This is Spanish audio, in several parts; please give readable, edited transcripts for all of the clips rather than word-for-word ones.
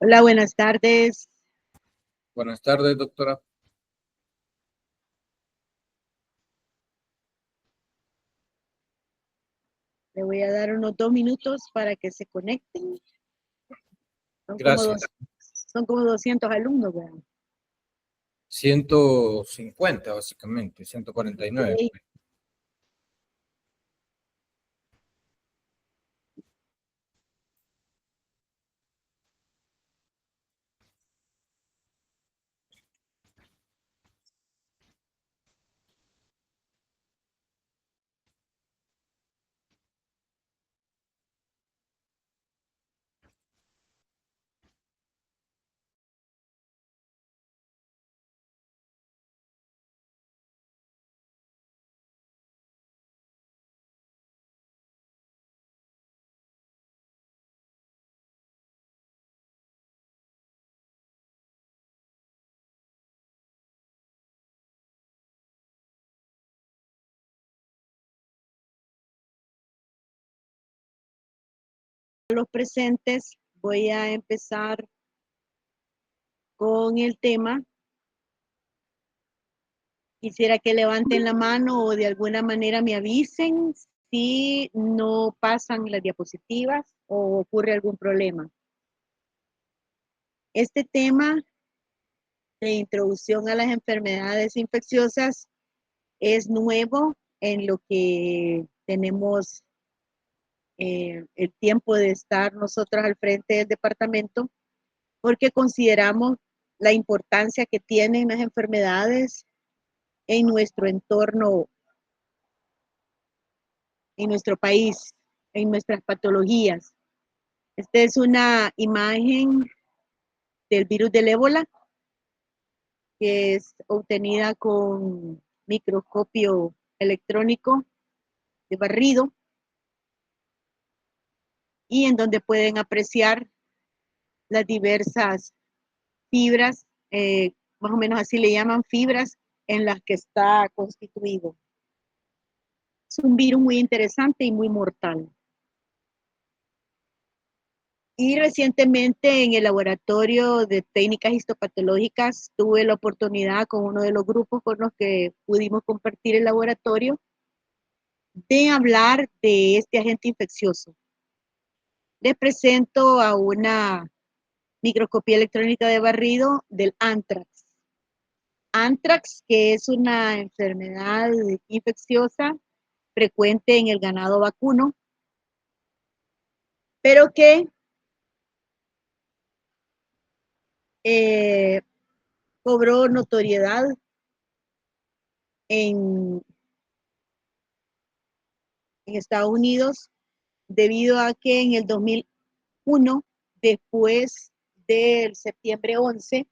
Hola, buenas tardes. Buenas tardes, doctora. Le voy a dar unos 2 minutos para que se conecten. Son como, Gracias. dos, son como 200 alumnos, ¿verdad? 150, básicamente, 149. Ok. A los presentes voy a empezar con el tema. Quisiera que levanten la mano o de alguna manera me avisen si no pasan las diapositivas o ocurre algún problema. Este tema de introducción a las enfermedades infecciosas es nuevo en lo que tenemos el tiempo de estar nosotros al frente del departamento, porque consideramos la importancia que tienen las enfermedades en nuestro entorno, en nuestro país, en nuestras patologías. Esta es una imagen del virus del ébola, que es obtenida con microscopio electrónico de barrido y en donde pueden apreciar las diversas fibras, más o menos así le llaman fibras en las que está constituido. Es un virus muy interesante y muy mortal. Y recientemente en el laboratorio de técnicas histopatológicas tuve la oportunidad con uno de los grupos con los que pudimos compartir el laboratorio de hablar de este agente infeccioso. Les presento a una microscopía electrónica de barrido del anthrax. Anthrax, que es una enfermedad infecciosa frecuente en el ganado vacuno, pero que eh, cobró notoriedad en Estados Unidos debido a que en el 2001, después del septiembre 11,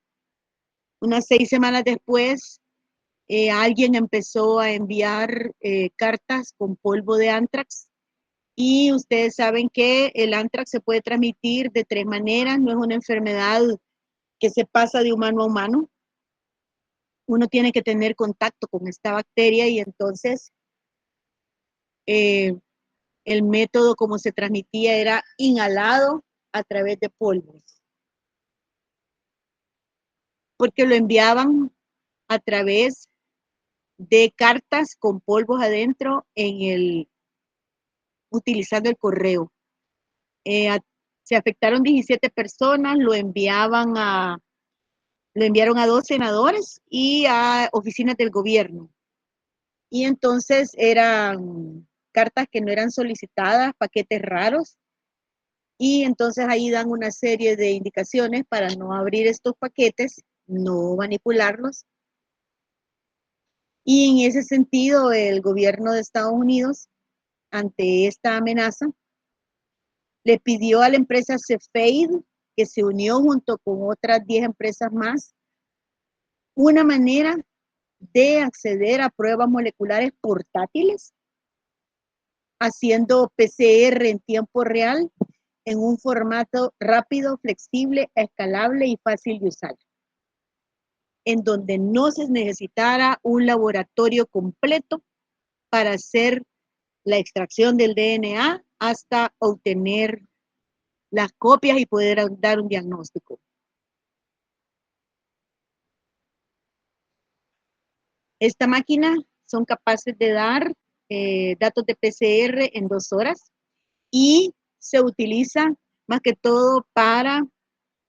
unas 6 semanas después, alguien empezó a enviar cartas con polvo de anthrax. Y ustedes saben que el anthrax se puede transmitir de 3 maneras, no es una enfermedad que se pasa de humano a humano. Uno tiene que tener contacto con esta bacteria y entonces eh, el método como se transmitía era inhalado a través de polvos, porque lo enviaban a través de cartas con polvos adentro utilizando el correo. Eh, Se afectaron 17 personas, lo enviaron a 2 senadores y a oficinas del gobierno. Y entonces eran cartas que no eran solicitadas, paquetes raros, y entonces ahí dan una serie de indicaciones para no abrir estos paquetes, no manipularlos. Y en ese sentido, el gobierno de Estados Unidos, ante esta amenaza, le pidió a la empresa Cepheid, que se unió junto con otras 10 empresas más, una manera de acceder a pruebas moleculares portátiles, haciendo PCR en tiempo real en un formato rápido, flexible, escalable y fácil de usar, en donde no se necesitara un laboratorio completo para hacer la extracción del DNA hasta obtener las copias y poder dar un diagnóstico. Esta máquina son capaces de dar datos de PCR en 2 horas y se utiliza más que todo para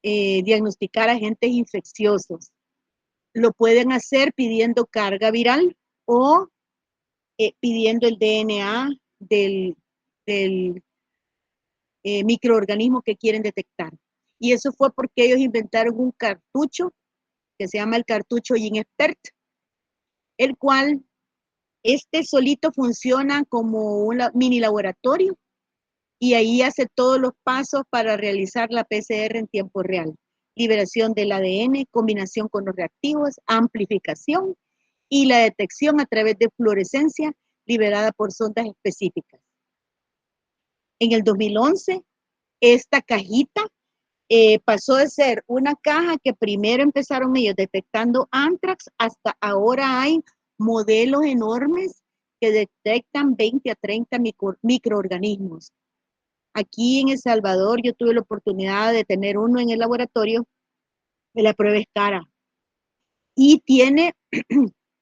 diagnosticar agentes infecciosos. Lo pueden hacer pidiendo carga viral o pidiendo el DNA del microorganismo que quieren detectar. Y eso fue porque ellos inventaron un cartucho que se llama el cartucho GenExpert, el cual este solito funciona como un mini laboratorio y ahí hace todos los pasos para realizar la PCR en tiempo real. Liberación del ADN, combinación con los reactivos, amplificación y la detección a través de fluorescencia liberada por sondas específicas. En el 2011, esta cajita pasó de ser una caja que primero empezaron ellos detectando anthrax, hasta ahora hay modelos enormes que detectan 20 a 30 microorganismos. Aquí en El Salvador yo tuve la oportunidad de tener uno en el laboratorio, de la prueba es cara y tiene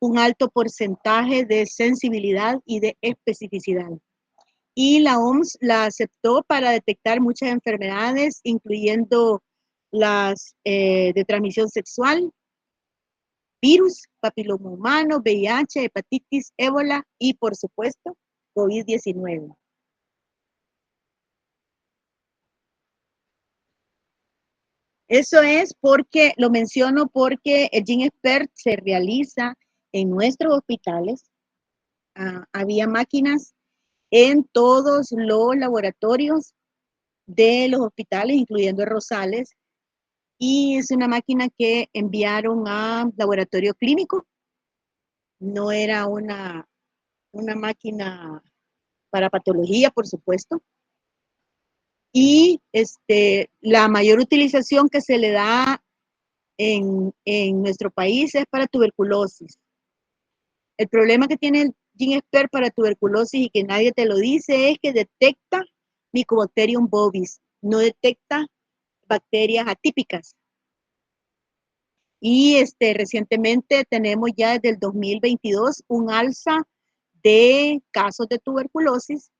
un alto porcentaje de sensibilidad y de especificidad. Y la OMS la aceptó para detectar muchas enfermedades, incluyendo las de transmisión sexual, virus, papiloma humano, VIH, hepatitis, ébola y, por supuesto, COVID-19. Eso es porque, lo menciono porque el GenExpert se realiza en nuestros hospitales. Había máquinas en todos los laboratorios de los hospitales, incluyendo Rosales, y es una máquina que enviaron a laboratorio clínico. No era una máquina para patología, por supuesto. Y la mayor utilización que se le da en nuestro país es para tuberculosis. El problema que tiene el GenExpert para tuberculosis y que nadie te lo dice es que detecta Mycobacterium bovis, no detecta bacterias atípicas. Y recientemente tenemos ya desde el 2022 un alza de casos de tuberculosis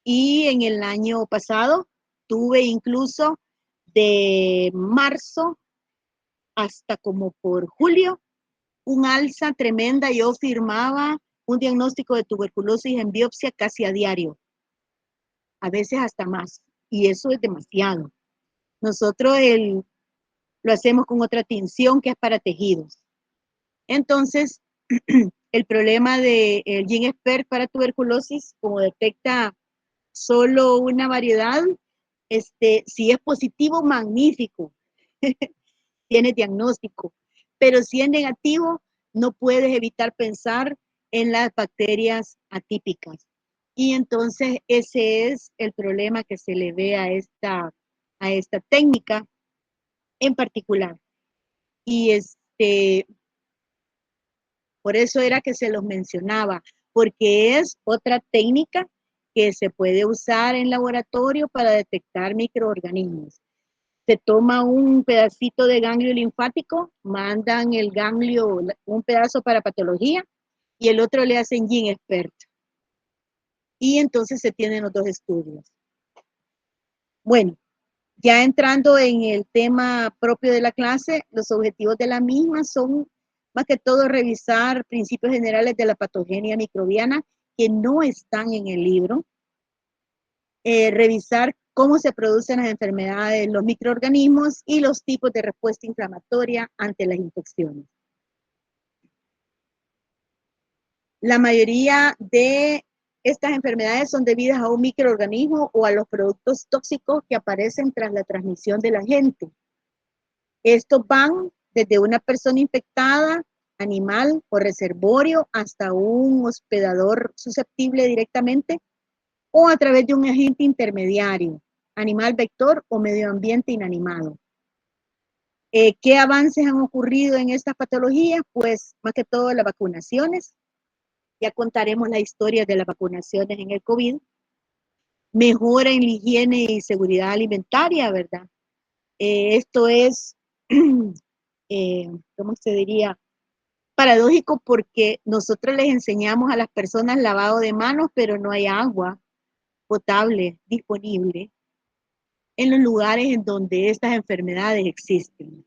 y en el año pasado tuve incluso de marzo hasta como por julio un alza tremenda. Yo firmaba un diagnóstico de tuberculosis en biopsia casi a diario, a veces hasta más, y eso es demasiado. Nosotros lo hacemos con otra tinción que es para tejidos. Entonces, el problema del GenExpert para tuberculosis, como detecta solo una variedad, si es positivo, magnífico, tiene diagnóstico, pero si es negativo, no puedes evitar pensar en las bacterias atípicas. Y entonces ese es el problema que se le ve a esta técnica en particular. Y por eso era que se los mencionaba, porque es otra técnica que se puede usar en laboratorio para detectar microorganismos. Se toma un pedacito de ganglio linfático, mandan el ganglio, un pedazo para patología, y el otro le hacen GenExpert. Y entonces se tienen los dos estudios. Bueno, ya entrando en el tema propio de la clase, los objetivos de la misma son más que todo revisar principios generales de la patogenia microbiana que no están en el libro, revisar cómo se producen las enfermedades, los microorganismos y los tipos de respuesta inflamatoria ante las infecciones. La mayoría de estas enfermedades son debidas a un microorganismo o a los productos tóxicos que aparecen tras la transmisión del agente. Estos van desde una persona infectada, animal o reservorio, hasta un hospedador susceptible directamente o a través de un agente intermediario, animal vector o medio ambiente inanimado. ¿Qué avances han ocurrido en estas patologías? Pues más que todo las vacunaciones. Ya contaremos la historia de las vacunaciones en el COVID. mejora en la higiene y seguridad alimentaria, ¿verdad? Esto es, ¿cómo se diría? Paradójico porque nosotros les enseñamos a las personas lavado de manos, pero no hay agua potable disponible en los lugares en donde estas enfermedades existen.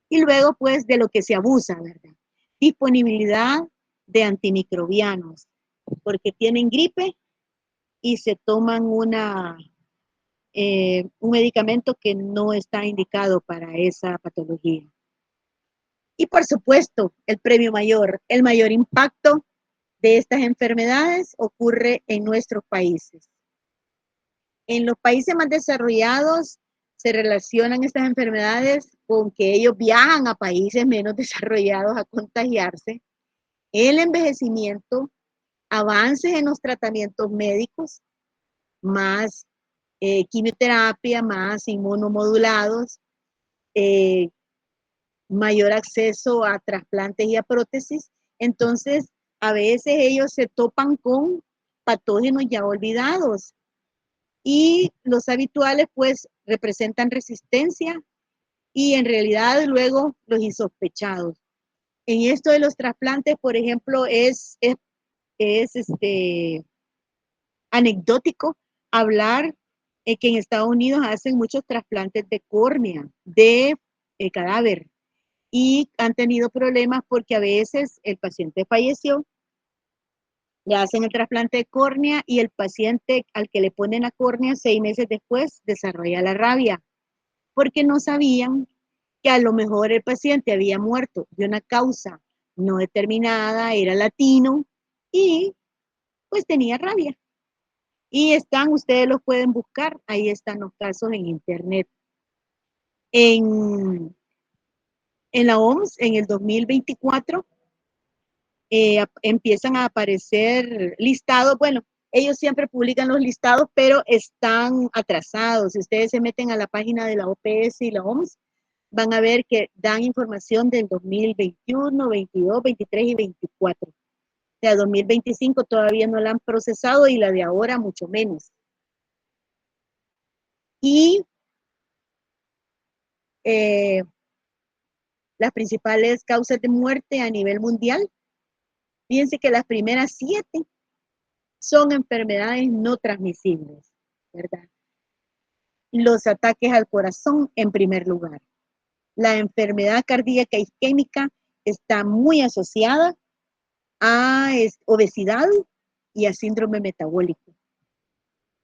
Y luego, pues, de lo que se abusa, ¿verdad? Disponibilidad de antimicrobianos, porque tienen gripe y se toman un medicamento que no está indicado para esa patología. Y por supuesto, el premio mayor, el mayor impacto de estas enfermedades ocurre en nuestros países. En los países más desarrollados se relacionan estas enfermedades con que ellos viajan a países menos desarrollados a contagiarse, el envejecimiento, avances en los tratamientos médicos, más quimioterapia, más inmunomodulados, mayor acceso a trasplantes y a prótesis. Entonces, a veces ellos se topan con patógenos ya olvidados y los habituales pues representan resistencia y en realidad luego los insospechados. En esto de los trasplantes, por ejemplo, es anecdótico hablar que en Estados Unidos hacen muchos trasplantes de córnea, de cadáver, y han tenido problemas porque a veces el paciente falleció, le hacen el trasplante de córnea y el paciente al que le ponen la córnea 6 meses después desarrolla la rabia, porque no sabían que a lo mejor el paciente había muerto de una causa no determinada, era latino y pues tenía rabia. Y ustedes los pueden buscar, ahí están los casos en internet. En la OMS, en el 2024, empiezan a aparecer listados. Bueno, ellos siempre publican los listados, pero están atrasados. Si ustedes se meten a la página de la OPS y la OMS, van a ver que dan información del 2021, 22, 23 y 24. O sea, 2025 todavía no la han procesado y la de ahora mucho menos. Y las principales causas de muerte a nivel mundial, fíjense que las primeras 7 son enfermedades no transmisibles, ¿verdad? Los ataques al corazón en primer lugar. La enfermedad cardíaca isquémica está muy asociada a obesidad y a síndrome metabólico.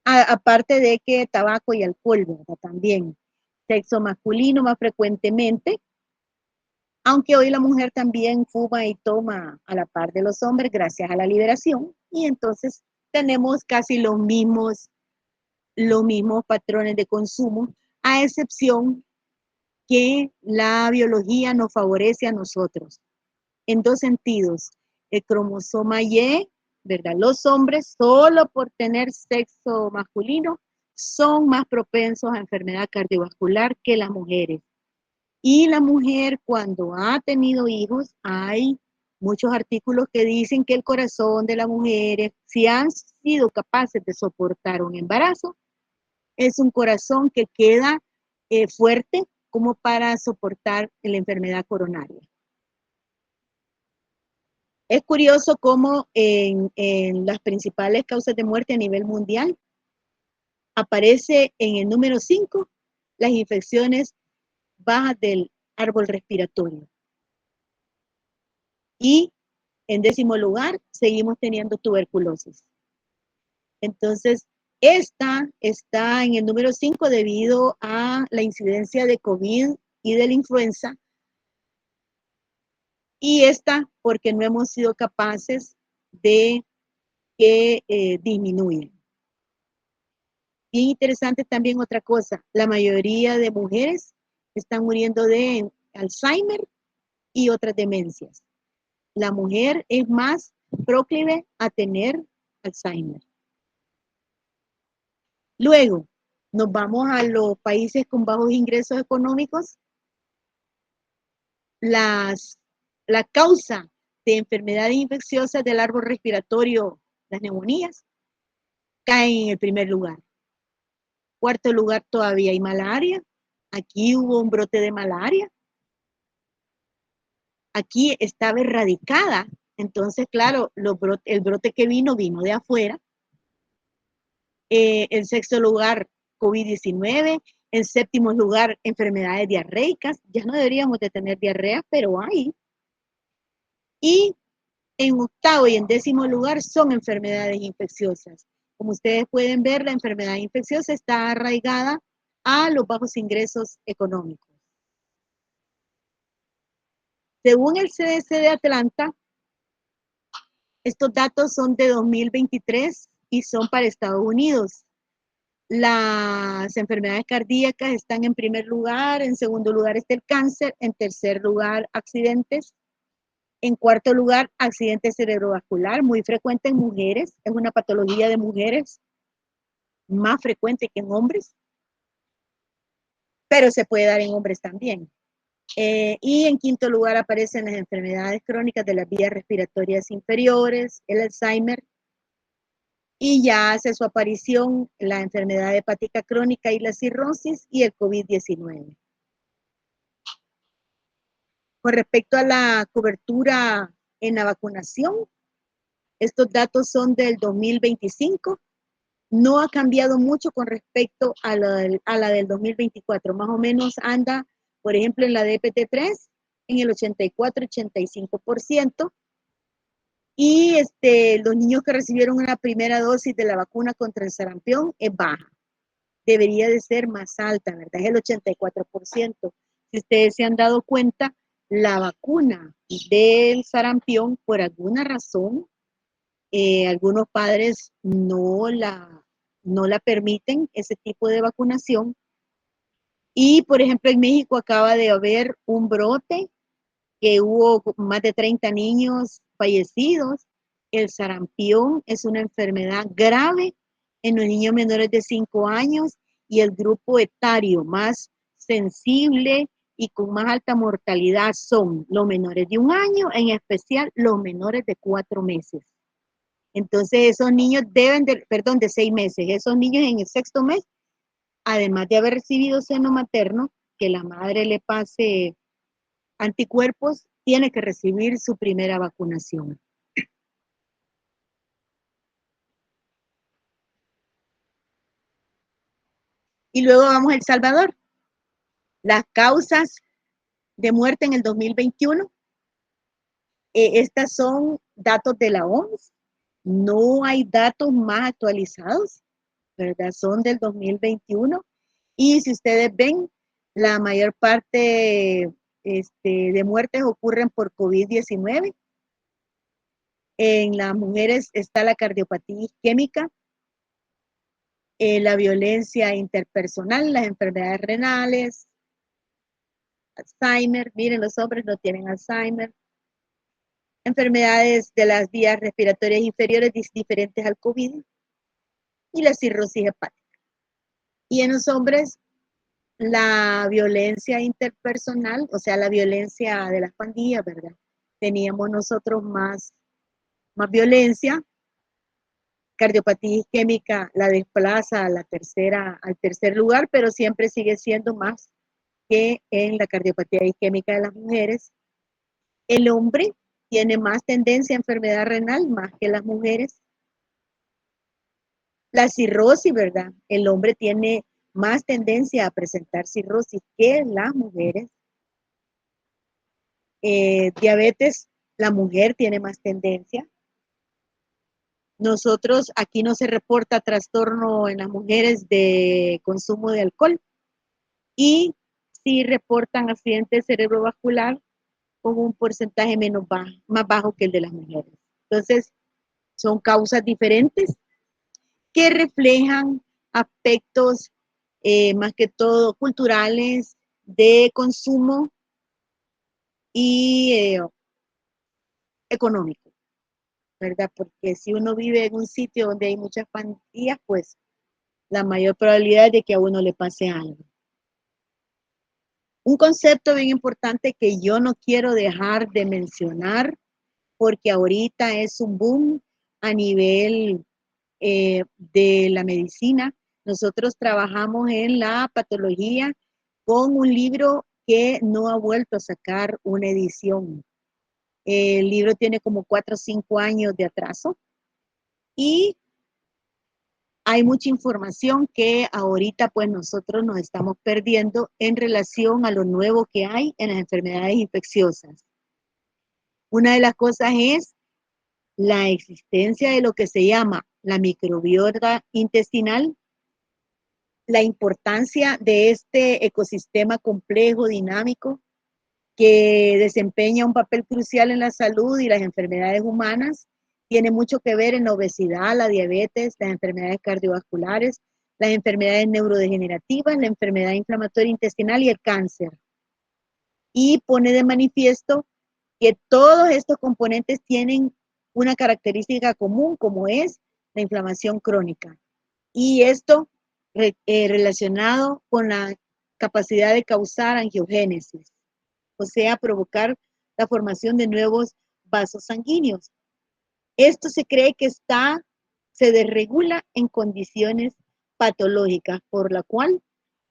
Aparte de que tabaco y alcohol, ¿verdad? También. Sexo masculino más frecuentemente, aunque hoy la mujer también fuma y toma a la par de los hombres gracias a la liberación, y entonces tenemos casi los mismos patrones de consumo, a excepción que la biología nos favorece a nosotros en 2 sentidos. El cromosoma Y, ¿verdad? Los hombres, solo por tener sexo masculino, son más propensos a enfermedad cardiovascular que las mujeres. Y la mujer, cuando ha tenido hijos, hay muchos artículos que dicen que el corazón de las mujeres, si han sido capaces de soportar un embarazo, es un corazón que queda fuerte como para soportar la enfermedad coronaria. Es curioso cómo en las principales causas de muerte a nivel mundial aparece en el número 5 las infecciones bajas del árbol respiratorio. Y en 10º lugar seguimos teniendo tuberculosis. Entonces, esta está en el número 5 debido a la incidencia de COVID y de la influenza. Y esta porque no hemos sido capaces de que disminuyan. Bien interesante también otra cosa, la mayoría de mujeres están muriendo de Alzheimer y otras demencias. La mujer es más proclive a tener Alzheimer. Luego, nos vamos a los países con bajos ingresos económicos. La causa de enfermedades infecciosas del árbol respiratorio, las neumonías, caen en el primer lugar. Cuarto lugar, todavía hay malaria. Aquí hubo un brote de malaria. Aquí estaba erradicada. Entonces, claro, el brote que vino de afuera. En sexto lugar, COVID-19. En séptimo lugar, enfermedades diarreicas. Ya no deberíamos de tener diarrea, pero hay. Y en octavo y en décimo lugar son enfermedades infecciosas. Como ustedes pueden ver, la enfermedad infecciosa está arraigada a los bajos ingresos económicos. Según el CDC de Atlanta, estos datos son de 2023 y son para Estados Unidos. Las enfermedades cardíacas están en primer lugar, en segundo lugar está el cáncer, en tercer lugar accidentes, en cuarto lugar accidente cerebrovascular, muy frecuente en mujeres, es una patología de mujeres, más frecuente que en hombres, pero se puede dar en hombres también. Y en quinto lugar aparecen las enfermedades crónicas de las vías respiratorias inferiores, el Alzheimer, y ya hace su aparición la enfermedad hepática crónica y la cirrosis y el COVID-19. Con respecto a la cobertura en la vacunación, estos datos son del 2025. No ha cambiado mucho con respecto a la del 2024. Más o menos anda, por ejemplo, en la DPT-3 en el 84-85%. Y los niños que recibieron una primera dosis de la vacuna contra el sarampión es baja. Debería de ser más alta, ¿verdad? Es el 84%. Si ustedes se han dado cuenta, la vacuna del sarampión, por alguna razón, algunos padres no la permiten, ese tipo de vacunación. Y, por ejemplo, en México acaba de haber un brote que hubo más de 30 niños fallecidos. El sarampión es una enfermedad grave en los niños menores de 5 años y el grupo etario más sensible y con más alta mortalidad son los menores de 1 año, en especial los menores de 4 meses. Entonces esos niños de 6 meses, esos niños en el sexto mes, además de haber recibido seno materno, que la madre le pase anticuerpos, tiene que recibir su primera vacunación. Y luego vamos a El Salvador. Las causas de muerte en el 2021. Estas son datos de la OMS. No hay datos más actualizados, ¿verdad? Son del 2021. Y si ustedes ven, la mayor parte de muertes ocurren por COVID-19. En las mujeres está la cardiopatía isquémica, la violencia interpersonal, las enfermedades renales, Alzheimer. Miren, los hombres no tienen Alzheimer. Enfermedades de las vías respiratorias inferiores diferentes al COVID y la cirrosis hepática. Y en los hombres, la violencia interpersonal, o sea, la violencia de las pandillas, ¿verdad? Teníamos nosotros más violencia. Cardiopatía isquémica la desplaza al tercer lugar, pero siempre sigue siendo más que en la cardiopatía isquémica de las mujeres. El hombre tiene más tendencia a enfermedad renal, más que las mujeres. La cirrosis, ¿verdad? El hombre tiene más tendencia a presentar cirrosis que las mujeres. Diabetes, la mujer tiene más tendencia. Nosotros, aquí no se reporta trastorno en las mujeres de consumo de alcohol y sí reportan accidente cerebrovascular con un porcentaje más bajo que el de las mujeres. Entonces, son causas diferentes que reflejan aspectos más que todo culturales, de consumo y económico, ¿verdad? Porque si uno vive en un sitio donde hay muchas pandillas, pues la mayor probabilidad es de que a uno le pase algo. Un concepto bien importante que yo no quiero dejar de mencionar, porque ahorita es un boom a nivel de la medicina. Nosotros trabajamos en la patología con un libro que no ha vuelto a sacar una edición. El libro tiene como 4 o 5 años de atraso y hay mucha información que ahorita pues nosotros nos estamos perdiendo en relación a lo nuevo que hay en las enfermedades infecciosas. Una de las cosas es la existencia de lo que se llama la microbiota intestinal, la importancia de este ecosistema complejo, dinámico, que desempeña un papel crucial en la salud y las enfermedades humanas. Tiene mucho que ver en la obesidad, la diabetes, las enfermedades cardiovasculares, las enfermedades neurodegenerativas, la enfermedad inflamatoria intestinal y el cáncer. Y pone de manifiesto que todos estos componentes tienen una característica común, como es la inflamación crónica. Y esto relacionado con la capacidad de causar angiogénesis, o sea, provocar la formación de nuevos vasos sanguíneos. Esto se cree que se desregula en condiciones patológicas, por la cual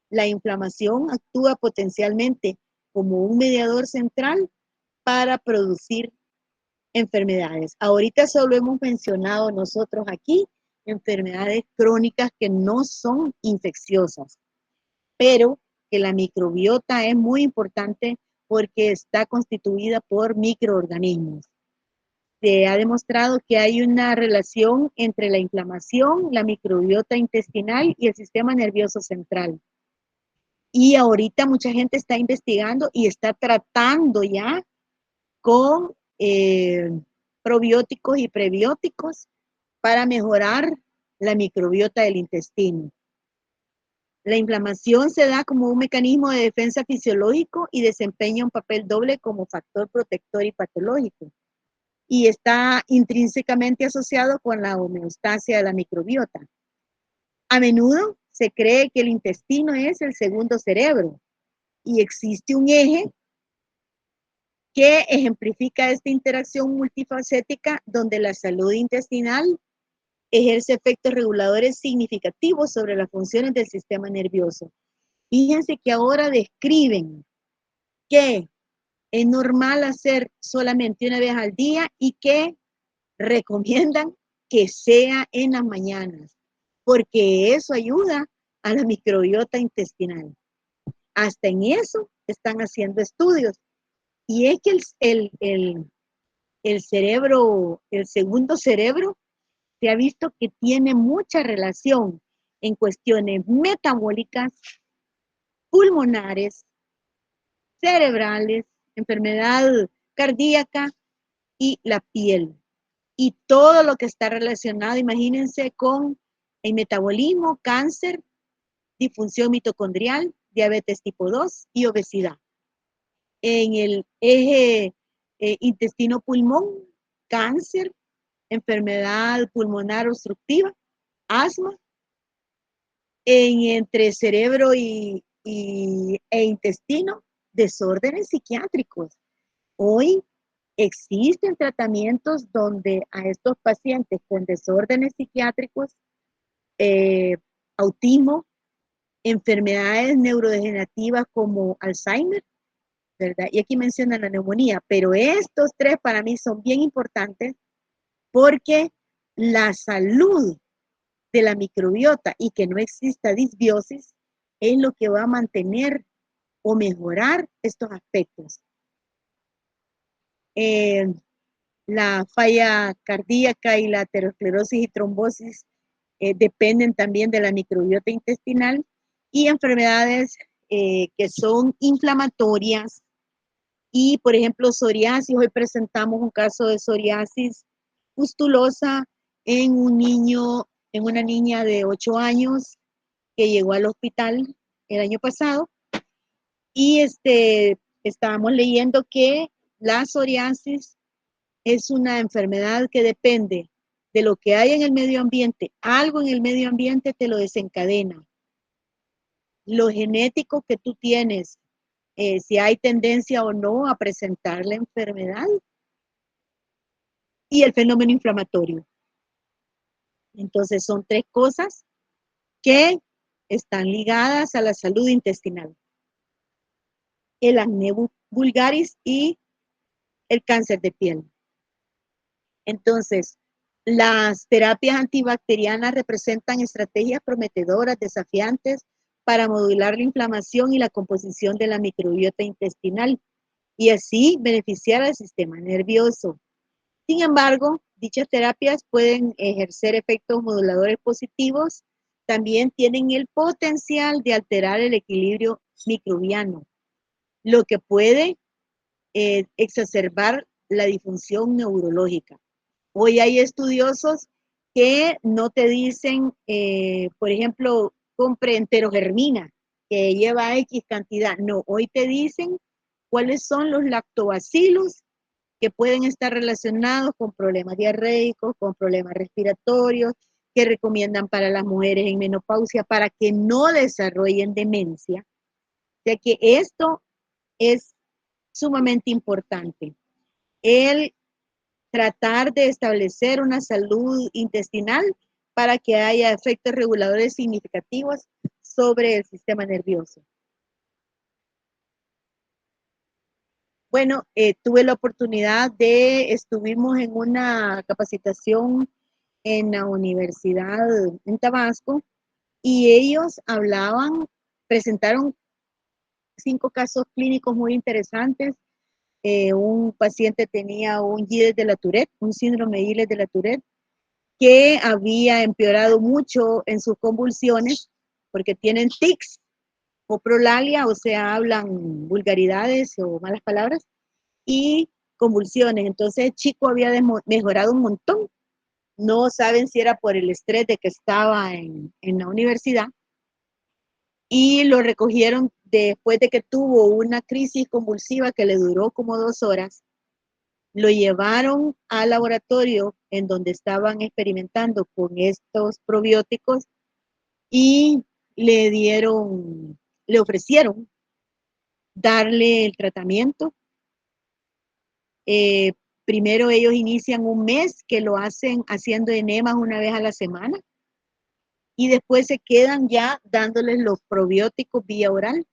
la inflamación actúa potencialmente como un mediador central para producir enfermedades. Ahorita solo hemos mencionado nosotros aquí enfermedades crónicas que no son infecciosas, pero que la microbiota es muy importante porque está constituida por microorganismos. Se ha demostrado que hay una relación entre la inflamación, la microbiota intestinal y el sistema nervioso central. Y ahorita mucha gente está investigando y está tratando ya con probióticos y prebióticos para mejorar la microbiota del intestino. La inflamación se da como un mecanismo de defensa fisiológico y desempeña un papel doble como factor protector y patológico. Y está intrínsecamente asociado con la homeostasia de la microbiota. A menudo se cree que el intestino es el segundo cerebro y existe un eje que ejemplifica esta interacción multifacética donde la salud intestinal ejerce efectos reguladores significativos sobre las funciones del sistema nervioso. Fíjense que ahora describen que es normal hacer solamente una vez al día y que recomiendan que sea en las mañanas, porque eso ayuda a la microbiota intestinal. Hasta en eso están haciendo estudios. Y es que el cerebro, el segundo cerebro, se ha visto que tiene mucha relación en cuestiones metabólicas, pulmonares, cerebrales, enfermedad cardíaca y la piel. Y todo lo que está relacionado, imagínense, con el metabolismo, cáncer, disfunción mitocondrial, diabetes tipo 2 y obesidad. En el eje intestino-pulmón, cáncer, enfermedad pulmonar obstructiva, asma, entre cerebro e intestino, desórdenes psiquiátricos. Hoy existen tratamientos donde a estos pacientes con desórdenes psiquiátricos, autismo, enfermedades neurodegenerativas como Alzheimer, ¿verdad? Y aquí mencionan la neumonía, pero estos tres para mí son bien importantes porque la salud de la microbiota y que no exista disbiosis es lo que va a mantener o mejorar estos aspectos. La falla cardíaca y la aterosclerosis y trombosis dependen también de la microbiota intestinal y enfermedades que son inflamatorias y, por ejemplo, psoriasis. Hoy presentamos un caso de psoriasis pustulosa en un niño, en una niña de 8 años que llegó al hospital el año pasado y estábamos leyendo que la psoriasis es una enfermedad que depende de lo que hay en el medio ambiente. Algo en el medio ambiente te lo desencadena. Lo genético que tú tienes, si hay tendencia o no a presentar la enfermedad y el fenómeno inflamatorio. Entonces son tres cosas que están ligadas a la salud intestinal. El acné vulgaris y el cáncer de piel. Entonces, las terapias antibacterianas representan estrategias prometedoras, desafiantes para modular la inflamación y la composición de la microbiota intestinal y así beneficiar al sistema nervioso. Sin embargo, dichas terapias pueden ejercer efectos moduladores positivos, también tienen el potencial de alterar el equilibrio microbiano, lo que puede exacerbar la disfunción neurológica. Hoy hay estudiosos que no te dicen, por ejemplo, compre enterogermina, que lleva X cantidad. No, hoy te dicen cuáles son los lactobacilos que pueden estar relacionados con problemas diarreicos, con problemas respiratorios, que recomiendan para las mujeres en menopausia para que no desarrollen demencia. O sea que esto es sumamente importante. El tratar de establecer una salud intestinal para que haya efectos reguladores significativos sobre el sistema nervioso. Bueno, tuve la oportunidad estuvimos en una capacitación en la universidad en Tabasco y ellos presentaron 5 casos clínicos muy interesantes. Un paciente tenía un Gilles de la Tourette, un síndrome de Gilles de la Tourette, que había empeorado mucho en sus convulsiones porque tienen tics o prolalia, o sea, hablan vulgaridades o malas palabras, y convulsiones. Entonces el chico había mejorado un montón. No saben si era por el estrés de que estaba en la universidad. Y lo recogieron después de que tuvo una crisis convulsiva que le duró como 2 horas. Lo llevaron al laboratorio en donde estaban experimentando con estos probióticos y le ofrecieron darle el tratamiento. Primero ellos inician un mes que lo hacen haciendo enemas una vez a la semana y después se quedan ya dándoles los probióticos vía oral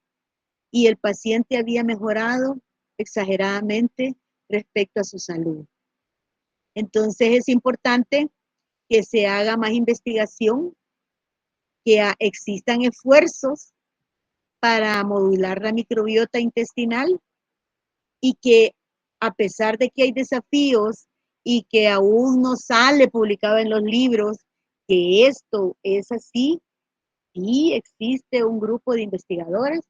y el paciente había mejorado exageradamente respecto a su salud. Entonces es importante que se haga más investigación, que existan esfuerzos para modular la microbiota intestinal y que a pesar de que hay desafíos y que aún no sale publicado en los libros que esto es así, y existe un grupo de investigadores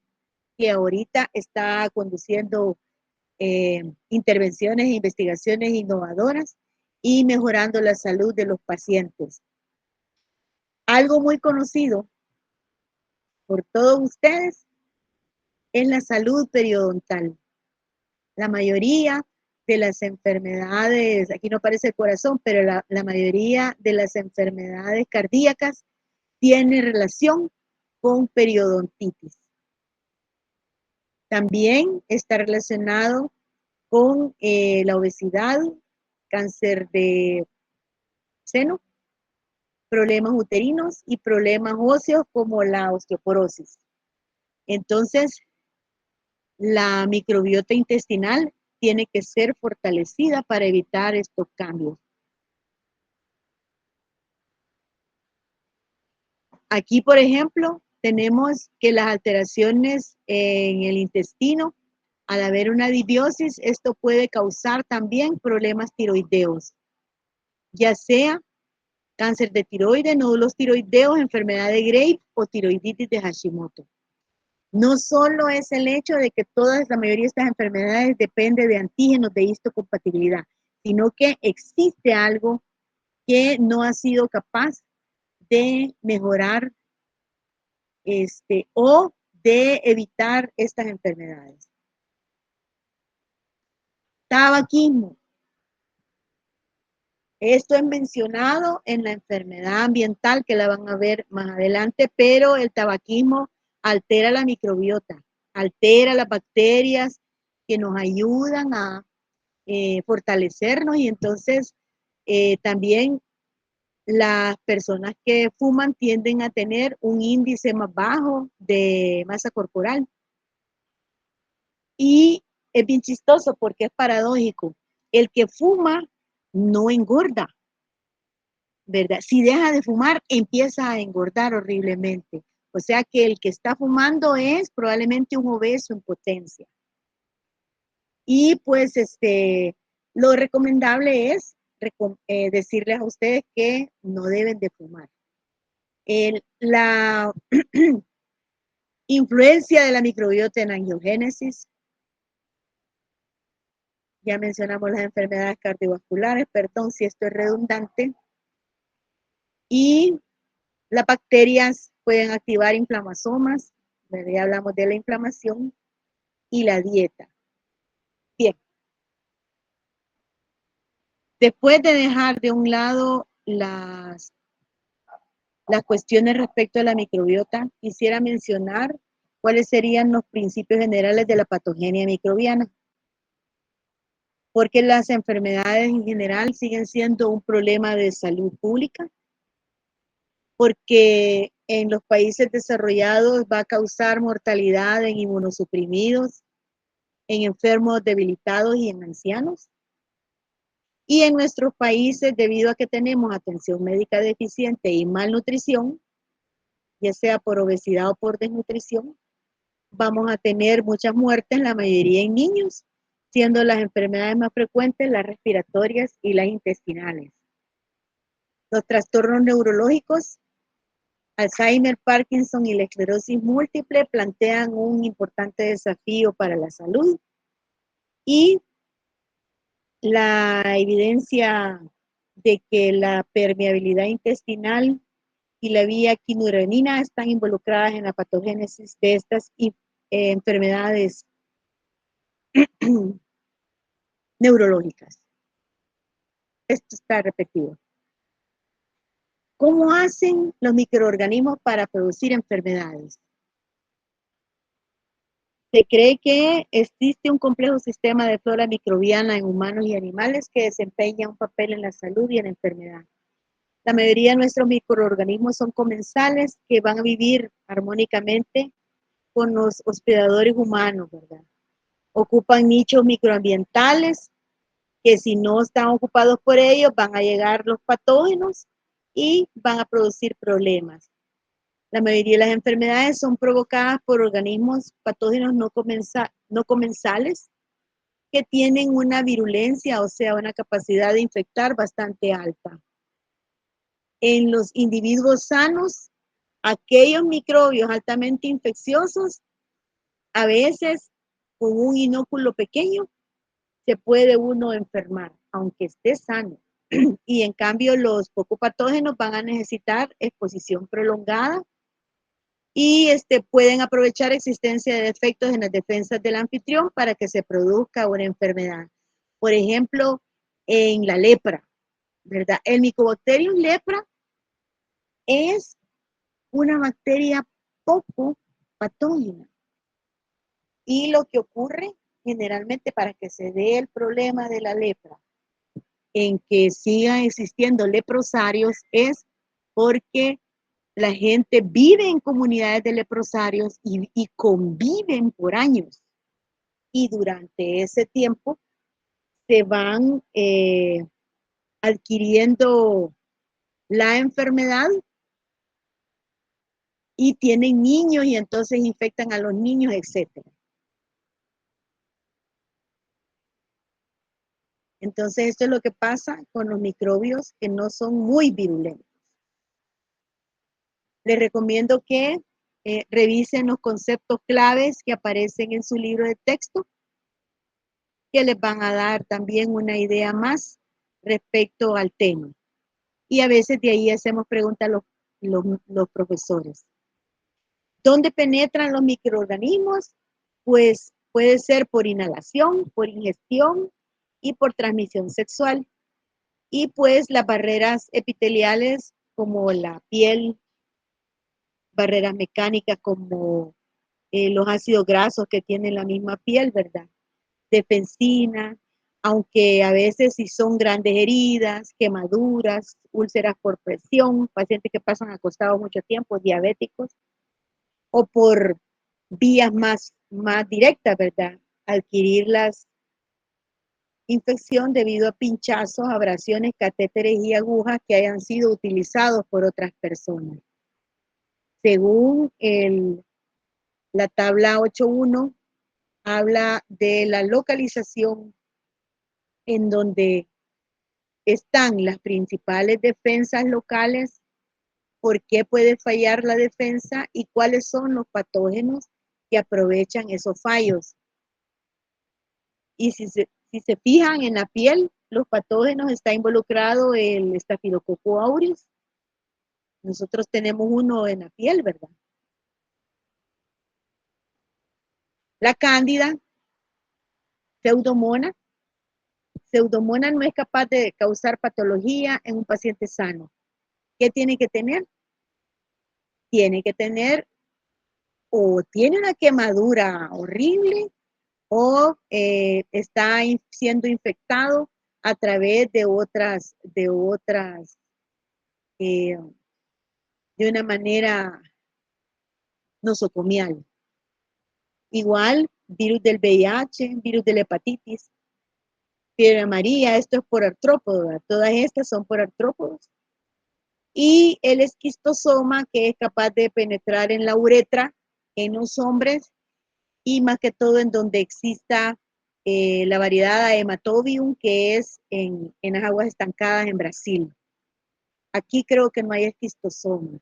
que ahorita está conduciendo intervenciones e investigaciones innovadoras y mejorando la salud de los pacientes. Algo muy conocido por todos ustedes es la salud periodontal. La mayoría de las enfermedades, aquí no aparece el corazón, pero la mayoría de las enfermedades cardíacas tiene relación con periodontitis. También está relacionado con la obesidad, cáncer de seno, problemas uterinos y problemas óseos como la osteoporosis. Entonces, la microbiota intestinal tiene que ser fortalecida para evitar estos cambios. Aquí, por ejemplo, tenemos que las alteraciones en el intestino, al haber una disbiosis, esto puede causar también problemas tiroideos, ya sea cáncer de tiroides, nódulos tiroideos, enfermedad de Graves o tiroiditis de Hashimoto. No solo es el hecho de que la mayoría de estas enfermedades depende de antígenos de histocompatibilidad, sino que existe algo que no ha sido capaz de mejorar o de evitar estas enfermedades. Tabaquismo. Esto es mencionado en la enfermedad ambiental que la van a ver más adelante, pero el tabaquismo altera la microbiota, altera las bacterias que nos ayudan a fortalecernos y entonces también las personas que fuman tienden a tener un índice más bajo de masa corporal. Y es bien chistoso porque es paradójico. El que fuma no engorda, ¿verdad? Si deja de fumar, empieza a engordar horriblemente. O sea que el que está fumando es probablemente un obeso en potencia. Y pues lo recomendable es decirles a ustedes que no deben de fumar. La influencia de la microbiota en angiogénesis. Ya mencionamos las enfermedades cardiovasculares, perdón si esto es redundante. Y las bacterias pueden activar inflamasomas, ya hablamos de la inflamación, y la dieta. Bien. Después de dejar de un lado las cuestiones respecto a la microbiota, quisiera mencionar cuáles serían los principios generales de la patogenia microbiana. Porque las enfermedades en general siguen siendo un problema de salud pública, porque en los países desarrollados va a causar mortalidad en inmunosuprimidos, en enfermos debilitados y en ancianos. Y en nuestros países, debido a que tenemos atención médica deficiente y malnutrición, ya sea por obesidad o por desnutrición, vamos a tener muchas muertes, la mayoría en niños, siendo las enfermedades más frecuentes las respiratorias y las intestinales. Los trastornos neurológicos, Alzheimer, Parkinson y la esclerosis múltiple plantean un importante desafío para la salud y la evidencia de que la permeabilidad intestinal y la vía quinorenina están involucradas en la patogénesis de estas enfermedades neurológicas. Esto está repetido. ¿Cómo hacen los microorganismos para producir enfermedades? Se cree que existe un complejo sistema de flora microbiana en humanos y animales que desempeña un papel en la salud y en la enfermedad. La mayoría de nuestros microorganismos son comensales que van a vivir armónicamente con los hospedadores humanos, ¿verdad? Ocupan nichos microambientales que si no están ocupados por ellos van a llegar los patógenos y van a producir problemas. La mayoría de las enfermedades son provocadas por organismos patógenos no comensales que tienen una virulencia, o sea, una capacidad de infectar bastante alta. En los individuos sanos, aquellos microbios altamente infecciosos, a veces con un inóculo pequeño, se puede uno enfermar, aunque esté sano. Y en cambio, los poco patógenos van a necesitar exposición prolongada y pueden aprovechar existencia de defectos en las defensas del anfitrión para que se produzca una enfermedad. Por ejemplo, en la lepra, ¿verdad? El Mycobacterium lepra es una bacteria poco patógena. Y lo que ocurre generalmente para que se dé el problema de la lepra, en que sigan existiendo leprosarios, es porque la gente vive en comunidades de leprosarios y conviven por años. Y durante ese tiempo se van adquiriendo la enfermedad y tienen niños y entonces infectan a los niños, etc. Entonces esto es lo que pasa con los microbios que no son muy virulentos. Les recomiendo que revisen los conceptos claves que aparecen en su libro de texto, que les van a dar también una idea más respecto al tema. Y a veces de ahí hacemos preguntas a los profesores. ¿Dónde penetran los microorganismos? Pues puede ser por inhalación, por ingestión y por transmisión sexual. Y pues las barreras epiteliales como la piel, barreras mecánicas como los ácidos grasos que tienen la misma piel, ¿verdad? Defensina, aunque a veces si son grandes heridas, quemaduras, úlceras por presión, pacientes que pasan acostados mucho tiempo, diabéticos, o por vías más directas, ¿verdad? Adquirir la infección debido a pinchazos, abrasiones, catéteres y agujas que hayan sido utilizados por otras personas. Según la tabla 8.1, habla de la localización en donde están las principales defensas locales, por qué puede fallar la defensa y cuáles son los patógenos que aprovechan esos fallos. Y si se fijan en la piel, los patógenos, está involucrado el Staphylococcus aureus. Nosotros tenemos uno en la piel, ¿verdad? La cándida, pseudomonas. Pseudomonas no es capaz de causar patología en un paciente sano. ¿Qué tiene que tener? Tiene que tener o tiene una quemadura horrible o está siendo infectado a través de de una manera nosocomial. Igual, virus del VIH, virus de la hepatitis, fiebre amarilla, esto es por artrópodos, ¿verdad? Todas estas son por artrópodos. Y el esquistosoma, que es capaz de penetrar en la uretra en los hombres y más que todo en donde exista la variedad Hematobium, que es en las aguas estancadas en Brasil. Aquí creo que no hay esquistosoma.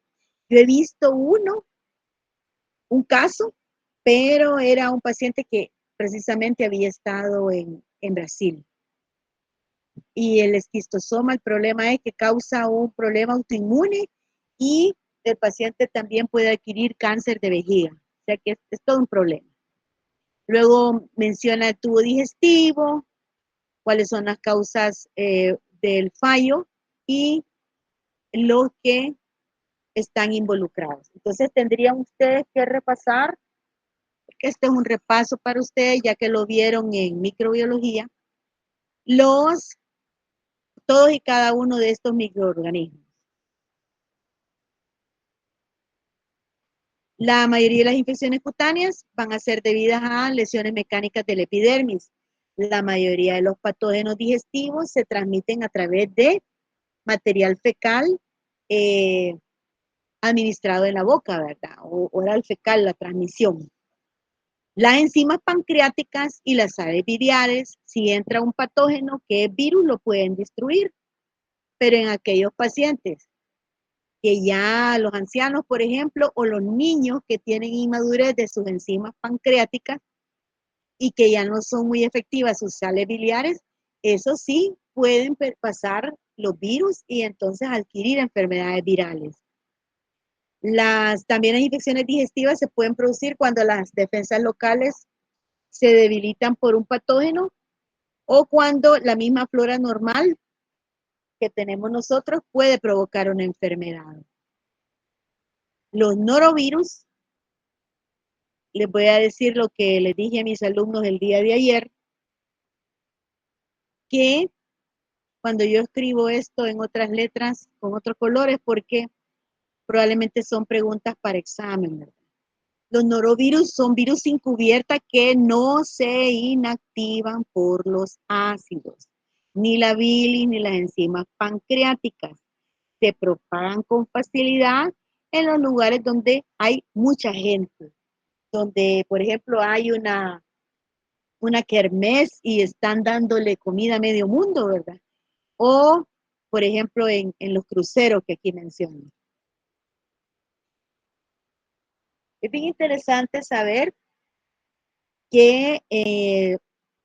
Yo he visto un caso, pero era un paciente que precisamente había estado en Brasil. Y el esquistosoma, el problema es que causa un problema autoinmune y el paciente también puede adquirir cáncer de vejiga. O sea que es todo un problema. Luego menciona el tubo digestivo, cuáles son las causas del fallo y los que están involucrados. Entonces tendrían ustedes que repasar, porque este es un repaso para ustedes, ya que lo vieron en microbiología, todos y cada uno de estos microorganismos. La mayoría de las infecciones cutáneas van a ser debidas a lesiones mecánicas del epidermis. La mayoría de los patógenos digestivos se transmiten a través de material fecal administrado en la boca, ¿verdad? O oral fecal, la transmisión. Las enzimas pancreáticas y las sales biliares, si entra un patógeno que es virus, lo pueden destruir. Pero en aquellos pacientes que ya los ancianos, por ejemplo, o los niños que tienen inmadurez de sus enzimas pancreáticas y que ya no son muy efectivas sus sales biliares, eso sí pueden pasar los virus y entonces adquirir enfermedades virales. También las infecciones digestivas se pueden producir cuando las defensas locales se debilitan por un patógeno o cuando la misma flora normal que tenemos nosotros puede provocar una enfermedad. Los norovirus, les voy a decir lo que les dije a mis alumnos el día de ayer, que cuando yo escribo esto en otras letras, con otros colores, porque probablemente son preguntas para examen, ¿verdad? Los norovirus son virus sin cubierta que no se inactivan por los ácidos, ni la bilis ni las enzimas pancreáticas. Se propagan con facilidad en los lugares donde hay mucha gente, donde, por ejemplo, hay una kermés y están dándole comida a medio mundo, ¿verdad? O, por ejemplo, en los cruceros que aquí menciono. Es bien interesante saber que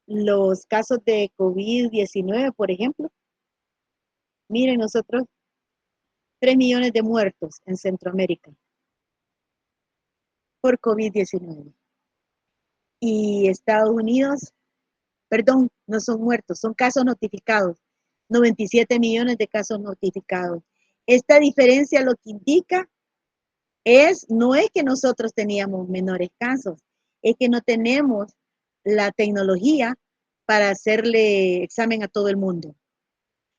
los casos de COVID-19, por ejemplo, miren, nosotros 3 millones de muertos en Centroamérica por COVID-19. Y Estados Unidos, perdón, no son muertos, son casos notificados, 97 millones de casos notificados. Esta diferencia lo que indica no es que nosotros teníamos menores casos, es que no tenemos la tecnología para hacerle examen a todo el mundo.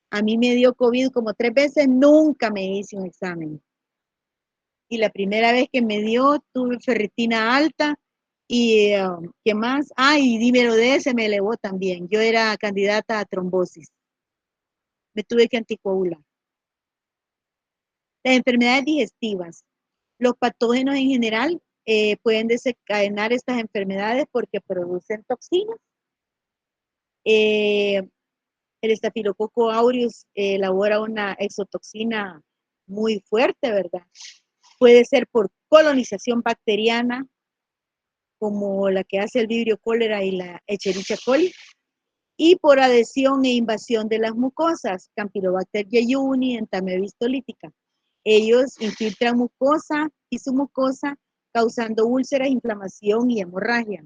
A mí me dio COVID como 3 veces, nunca me hice un examen. Y la primera vez que me dio, tuve ferritina alta y ¿qué más? Y dímero D se me elevó también. Yo era candidata a trombosis. Me tuve que anticoagular. Las enfermedades digestivas. Los patógenos en general pueden desencadenar estas enfermedades porque producen toxinas. El estafilococo aureus elabora una exotoxina muy fuerte, ¿verdad? Puede ser por colonización bacteriana, como la que hace el vibrio cólera y la Escherichia coli, y por adhesión e invasión de las mucosas, Campylobacter jejuni, entamebisto lítica. Ellos infiltran mucosa y su mucosa, causando úlceras, inflamación y hemorragia.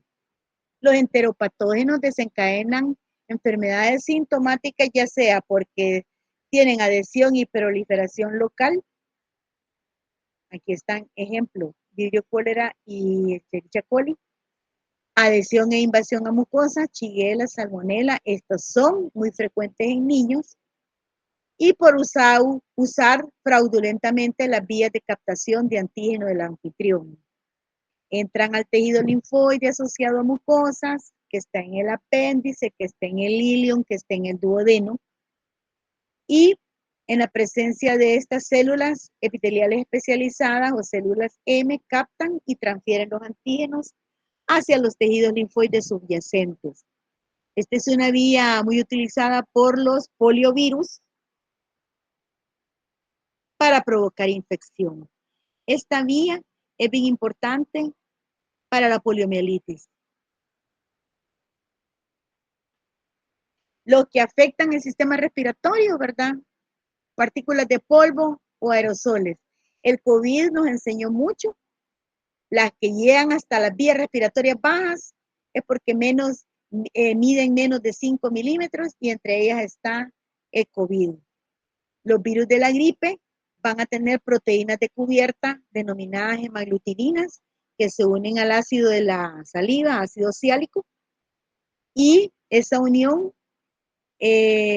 Los enteropatógenos desencadenan enfermedades sintomáticas, ya sea porque tienen adhesión y proliferación local. Aquí están ejemplos, vibrio cólera y Escherichia coli. Adhesión e invasión a mucosa, Shigella, salmonella, estos son muy frecuentes en niños. Y por usar fraudulentamente las vías de captación de antígeno del anfitrión. Entran al tejido linfoide asociado a mucosas, que está en el apéndice, que está en el ilion, que está en el duodeno. Y en la presencia de estas células epiteliales especializadas o células M captan y transfieren los antígenos hacia los tejidos linfoides subyacentes. Esta es una vía muy utilizada por los poliovirus para provocar infección. Esta vía es bien importante para la poliomielitis. Los que afectan el sistema respiratorio, ¿verdad? Partículas de polvo o aerosoles. El COVID nos enseñó mucho. Las que llegan hasta las vías respiratorias bajas es porque miden menos de 5 milímetros y entre ellas está el COVID. Los virus de la gripe van a tener proteínas de cubierta denominadas hemaglutininas que se unen al ácido de la saliva, ácido ciálico, y esa unión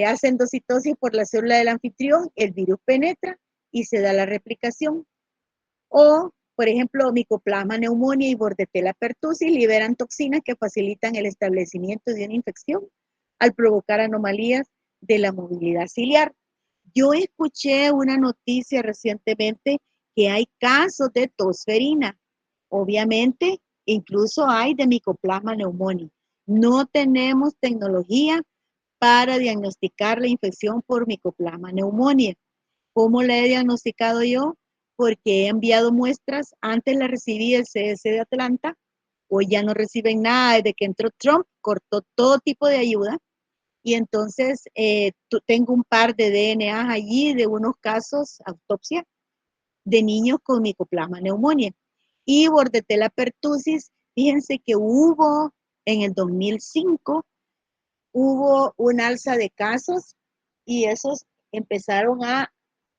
hace endocitosis por la célula del anfitrión, el virus penetra y se da la replicación. O, por ejemplo, Mycoplasma pneumoniae y Bordetella pertussis liberan toxinas que facilitan el establecimiento de una infección al provocar anomalías de la movilidad ciliar. Yo escuché una noticia recientemente que hay casos de tosferina. Obviamente, incluso hay de Mycoplasma pneumoniae. No tenemos tecnología para diagnosticar la infección por Mycoplasma pneumoniae. ¿Cómo la he diagnosticado yo? Porque he enviado muestras, antes la recibí el CDC de Atlanta, hoy ya no reciben nada, desde que entró Trump, cortó todo tipo de ayuda, y entonces tengo un par de DNA allí de unos casos, autopsia, de niños con Mycoplasma pneumoniae. Y Bordetella pertussis, fíjense que hubo en el 2005, hubo un alza de casos y esos empezaron a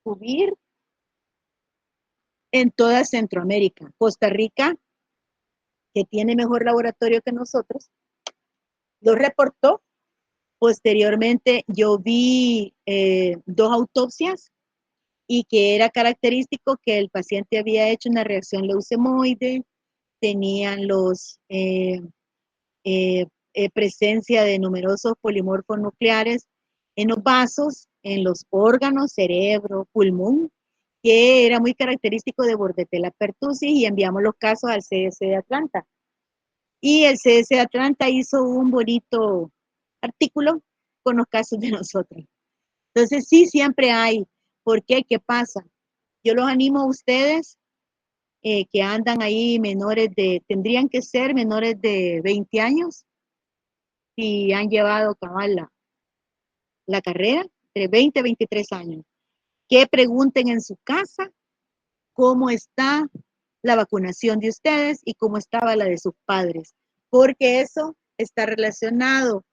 subir en toda Centroamérica. Costa Rica, que tiene mejor laboratorio que nosotros, lo reportó. Posteriormente yo vi 2 autopsias y que era característico que el paciente había hecho una reacción leucemoide, tenían presencia de numerosos polimorfos nucleares en los vasos, en los órganos, cerebro, pulmón, que era muy característico de Bordetella pertussis, y enviamos los casos al CDC de Atlanta. Y el CDC de Atlanta hizo un bonito artículo con los casos de nosotros. Entonces, sí, siempre hay. ¿Por qué? ¿Qué pasa? Yo los animo a ustedes que andan ahí tendrían que ser menores de 20 años, si han llevado cabal la carrera, entre 20 y 23 años, que pregunten en su casa cómo está la vacunación de ustedes y cómo estaba la de sus padres, porque eso está relacionado.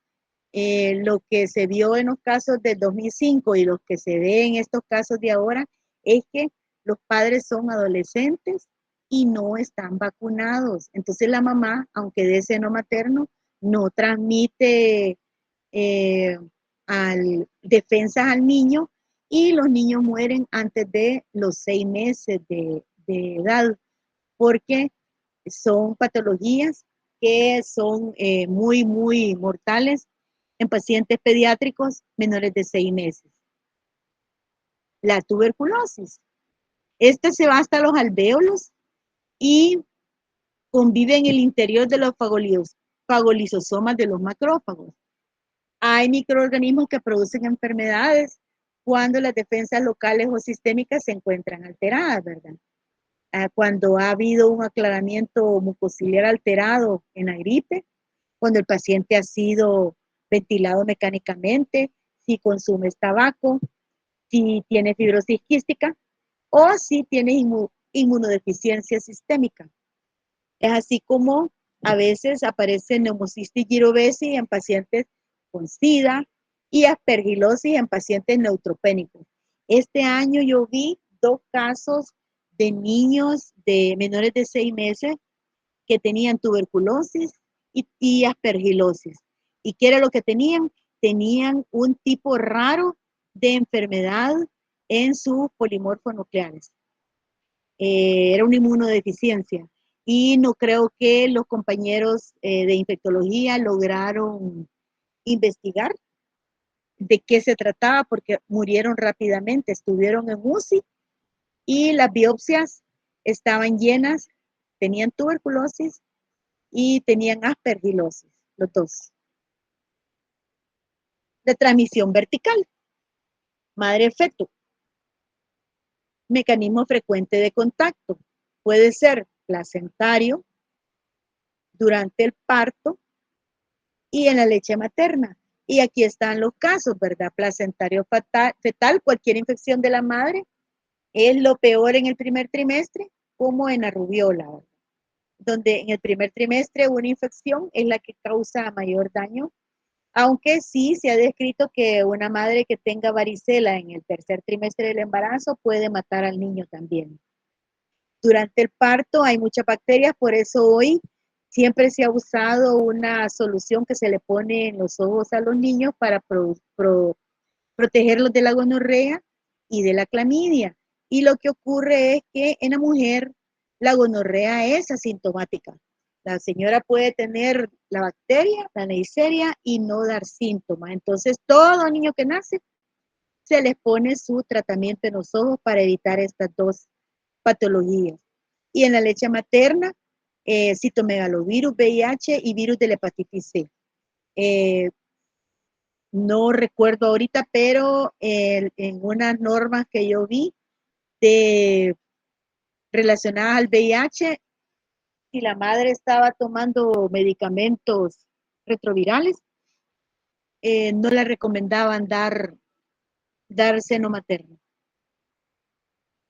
Lo que se vio en los casos del 2005 y lo que se ve en estos casos de ahora es que los padres son adolescentes y no están vacunados. Entonces la mamá, aunque dé seno materno, no transmite eh, defensas al niño y los niños mueren antes de los 6 meses de edad porque son patologías que son muy, muy mortales en pacientes pediátricos menores de 6 meses. La tuberculosis. Esta se va hasta los alvéolos y convive en el interior de los fagolisosomas de los macrófagos. Hay microorganismos que producen enfermedades cuando las defensas locales o sistémicas se encuentran alteradas, ¿verdad? Cuando ha habido un aclaramiento mucociliar alterado en la gripe, cuando el paciente ha sido ventilado mecánicamente, si consume tabaco, si tiene fibrosis quística o si tiene inmunodeficiencia sistémica. Es así como a veces aparece neumocistis girovesi en pacientes con SIDA y aspergilosis en pacientes neutropénicos. Este año yo vi 2 casos de niños de menores de 6 meses que tenían tuberculosis y aspergilosis. ¿Y qué era lo que tenían? Tenían un tipo raro de enfermedad en sus polimorfos nucleares. Era una inmunodeficiencia. Y no creo que los compañeros de infectología lograron investigar de qué se trataba porque murieron rápidamente, estuvieron en UCI y las biopsias estaban llenas, tenían tuberculosis y tenían aspergilosis, los dos. De transmisión vertical, madre-feto. Mecanismo frecuente de contacto. Puede ser placentario, durante el parto y en la leche materna. Y aquí están los casos, ¿verdad? Placentario fetal, cualquier infección de la madre es lo peor en el primer trimestre, como en la rubiola, ¿verdad? Donde en el primer trimestre una infección es la que causa mayor daño, aunque sí se ha descrito que una madre que tenga varicela en el tercer trimestre del embarazo puede matar al niño también. Durante el parto hay muchas bacterias, por eso hoy siempre se ha usado una solución que se le pone en los ojos a los niños para protegerlos de la gonorrea y de la clamidia. Y lo que ocurre es que en la mujer la gonorrea es asintomática. La señora puede tener la bacteria, la Neisseria, y no dar síntomas. Entonces, todo niño que nace se les pone su tratamiento en los ojos para evitar estas 2 patologías. Y en la leche materna, citomegalovirus, VIH y virus de la hepatitis C. No recuerdo ahorita, pero en unas normas que yo vi relacionadas al VIH, si la madre estaba tomando medicamentos retrovirales, no le recomendaban dar seno materno.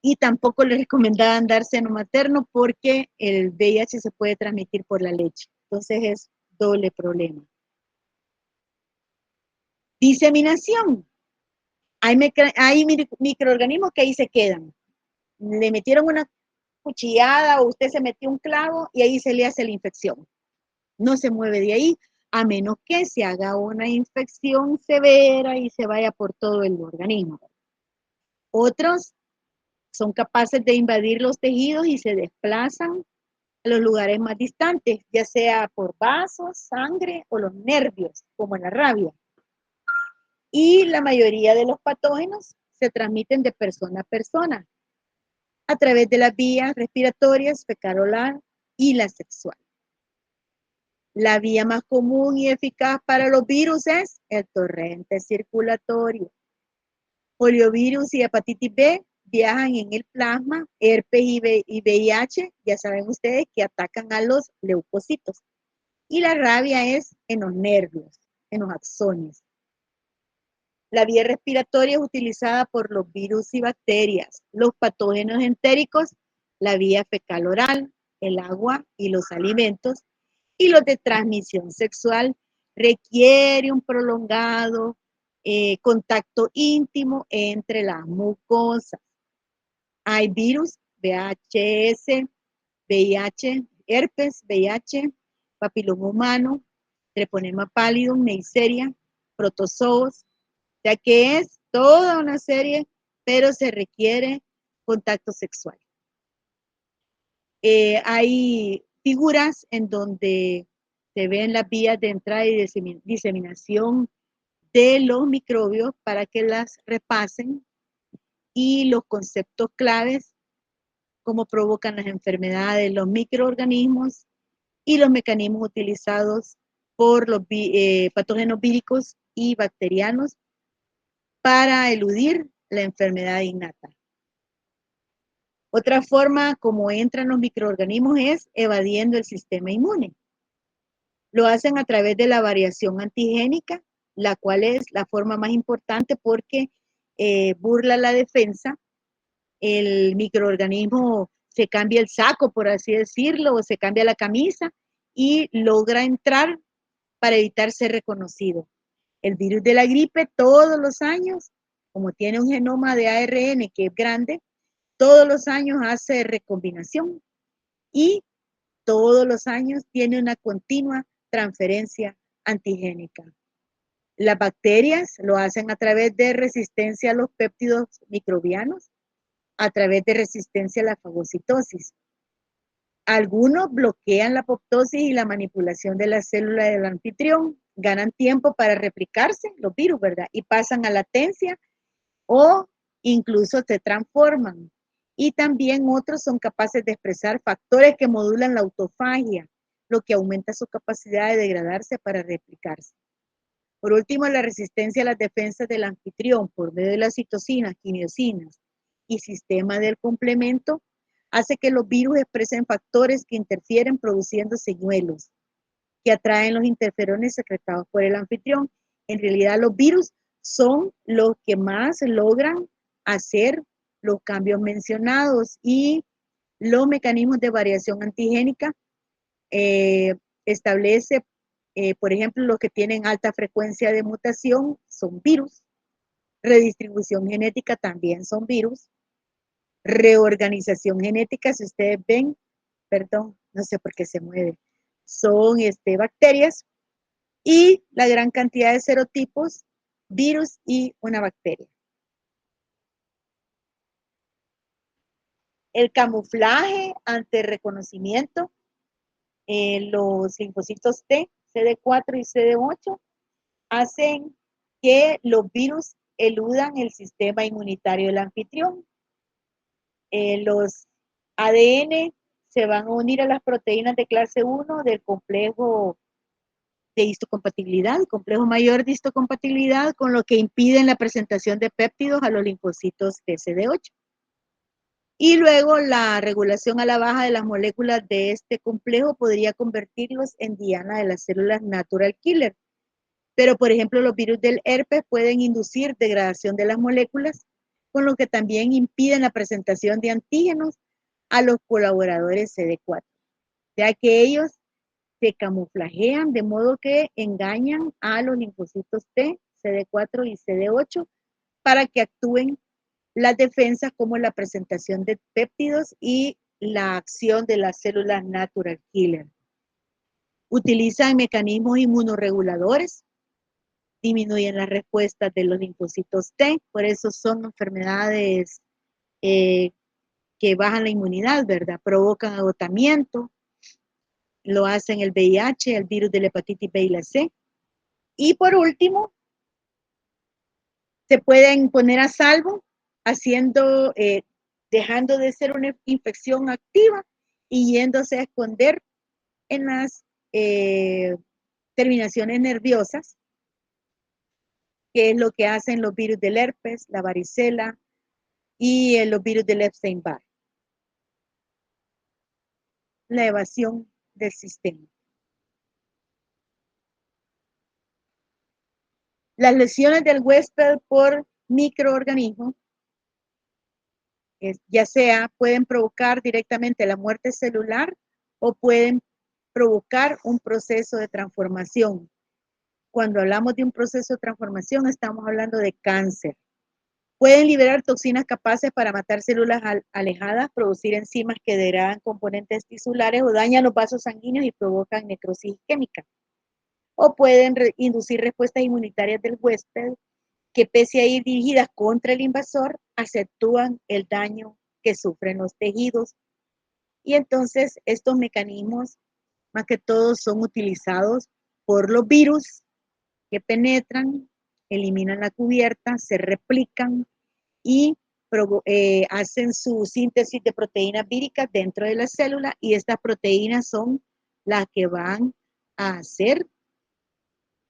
Y tampoco le recomendaban dar seno materno porque el VIH se puede transmitir por la leche. Entonces es doble problema. Diseminación. Hay microorganismos que ahí se quedan. Le metieron una cuchillada o usted se metió un clavo y ahí se le hace la infección. No se mueve de ahí a menos que se haga una infección severa y se vaya por todo el organismo. Otros son capaces de invadir los tejidos y se desplazan a los lugares más distantes, ya sea por vasos, sangre o los nervios, como en la rabia. Y la mayoría de los patógenos se transmiten de persona a persona a través de las vías respiratorias, fecal oral y la sexual. La vía más común y eficaz para los virus es el torrente circulatorio. Poliovirus y hepatitis B viajan en el plasma, herpes y VIH, ya saben ustedes que atacan a los leucocitos. Y la rabia es en los nervios, en los axones. La vía respiratoria es utilizada por los virus y bacterias. Los patógenos entéricos, la vía fecal oral, el agua y los alimentos. Y los de transmisión sexual requiere un prolongado contacto íntimo entre las mucosas. Hay virus, VHS, VIH, herpes, VIH, papiloma humano, treponema pallidum, Neisseria, protozoos, ya que es toda una serie, pero se requiere contacto sexual. Hay figuras en donde se ven las vías de entrada y diseminación de los microbios para que las repasen y los conceptos claves, cómo provocan las enfermedades, los microorganismos y los mecanismos utilizados por los patógenos víricos y bacterianos para eludir la enfermedad innata. Otra forma como entran los microorganismos es evadiendo el sistema inmune. Lo hacen a través de la variación antigénica, la cual es la forma más importante porque burla la defensa. El microorganismo se cambia el saco, por así decirlo, o se cambia la camisa y logra entrar para evitar ser reconocido. El virus de la gripe todos los años, como tiene un genoma de ARN que es grande, todos los años hace recombinación y todos los años tiene una continua transferencia antigénica. Las bacterias lo hacen a través de resistencia a los péptidos microbianos, a través de resistencia a la fagocitosis. Algunos bloquean la apoptosis y la manipulación de la célula del anfitrión, ganan tiempo para replicarse, los virus, ¿verdad? Y pasan a latencia o incluso se transforman. Y también otros son capaces de expresar factores que modulan la autofagia, lo que aumenta su capacidad de degradarse para replicarse. Por último, la resistencia a las defensas del anfitrión por medio de las citocinas, quimiosinas y sistema del complemento hace que los virus expresen factores que interfieren produciendo señuelos que atraen los interferones secretados por el anfitrión. En realidad, los virus son los que más logran hacer los cambios mencionados y los mecanismos de variación antigénica establece, por ejemplo, los que tienen alta frecuencia de mutación son virus, redistribución genética también son virus, reorganización genética, si ustedes ven, perdón, no sé por qué se mueve, son bacterias y la gran cantidad de serotipos, virus y una bacteria. El camuflaje ante reconocimiento, los linfocitos T, CD4 y CD8, hacen que los virus eludan el sistema inmunitario del anfitrión. Los ADN se van a unir a las proteínas de clase 1 del complejo de histocompatibilidad, el complejo mayor de histocompatibilidad, con lo que impiden la presentación de péptidos a los linfocitos TCD8. Y luego la regulación a la baja de las moléculas de este complejo podría convertirlos en diana de las células natural killer. Pero, por ejemplo, los virus del herpes pueden inducir degradación de las moléculas, con lo que también impiden la presentación de antígenos a los colaboradores CD4, ya que ellos se camuflajean de modo que engañan a los linfocitos T, CD4 y CD8 para que actúen las defensas como la presentación de péptidos y la acción de las células natural killer. Utilizan mecanismos inmunoreguladores, disminuyen las respuestas de los linfocitos T, por eso son enfermedades que bajan la inmunidad, ¿verdad? Provocan agotamiento, lo hacen el VIH, el virus de la hepatitis B y la C. Y por último, se pueden poner a salvo haciendo, dejando de ser una infección activa y yéndose a esconder en las terminaciones nerviosas, que es lo que hacen los virus del herpes, la varicela y los virus del Epstein-Barr. La evasión del sistema. Las lesiones del huésped por microorganismos, ya sea pueden provocar directamente la muerte celular o pueden provocar un proceso de transformación. Cuando hablamos de un proceso de transformación, estamos hablando de cáncer. Pueden liberar toxinas capaces para matar células alejadas, producir enzimas que degradan componentes tisulares o dañan los vasos sanguíneos y provocan necrosis isquémica. o pueden inducir respuestas inmunitarias del huésped que, pese a ir dirigidas contra el invasor, acentúan el daño que sufren los tejidos. Y entonces estos mecanismos, más que todo, son utilizados por los virus que penetran, eliminan la cubierta, se replican y hacen su síntesis de proteínas víricas dentro de la célula, y estas proteínas son las que van a hacer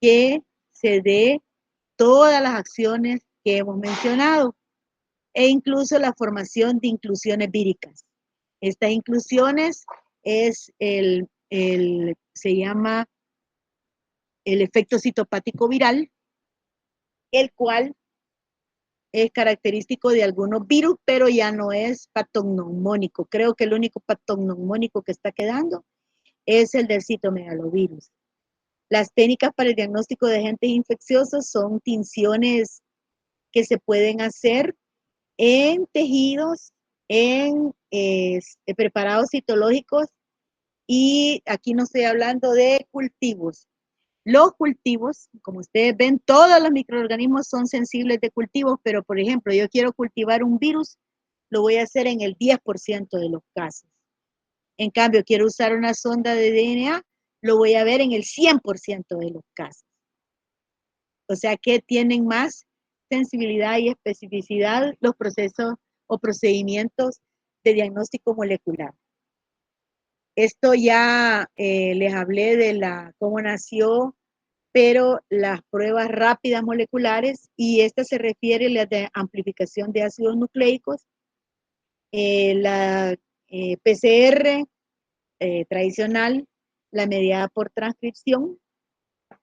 que se dé todas las acciones que hemos mencionado, e incluso la formación de inclusiones víricas. Estas inclusiones se llama el efecto citopático viral, el cual es característico de algunos virus, pero ya no es patognomónico. Creo que el único patognomónico que está quedando es el del citomegalovirus. Las técnicas para el diagnóstico de agentes infecciosos son tinciones que se pueden hacer en tejidos, en preparados citológicos, y aquí no estoy hablando de cultivos. Los cultivos, como ustedes ven, todos los microorganismos son sensibles de cultivos, pero por ejemplo, yo quiero cultivar un virus, lo voy a hacer en el 10% de los casos. En cambio, quiero usar una sonda de DNA, lo voy a ver en el 100% de los casos. O sea que tienen más sensibilidad y especificidad los procesos o procedimientos de diagnóstico molecular. Esto ya les hablé de cómo nació, pero las pruebas rápidas moleculares, y esta se refiere a la de amplificación de ácidos nucleicos, la PCR tradicional, la mediada por transcripción,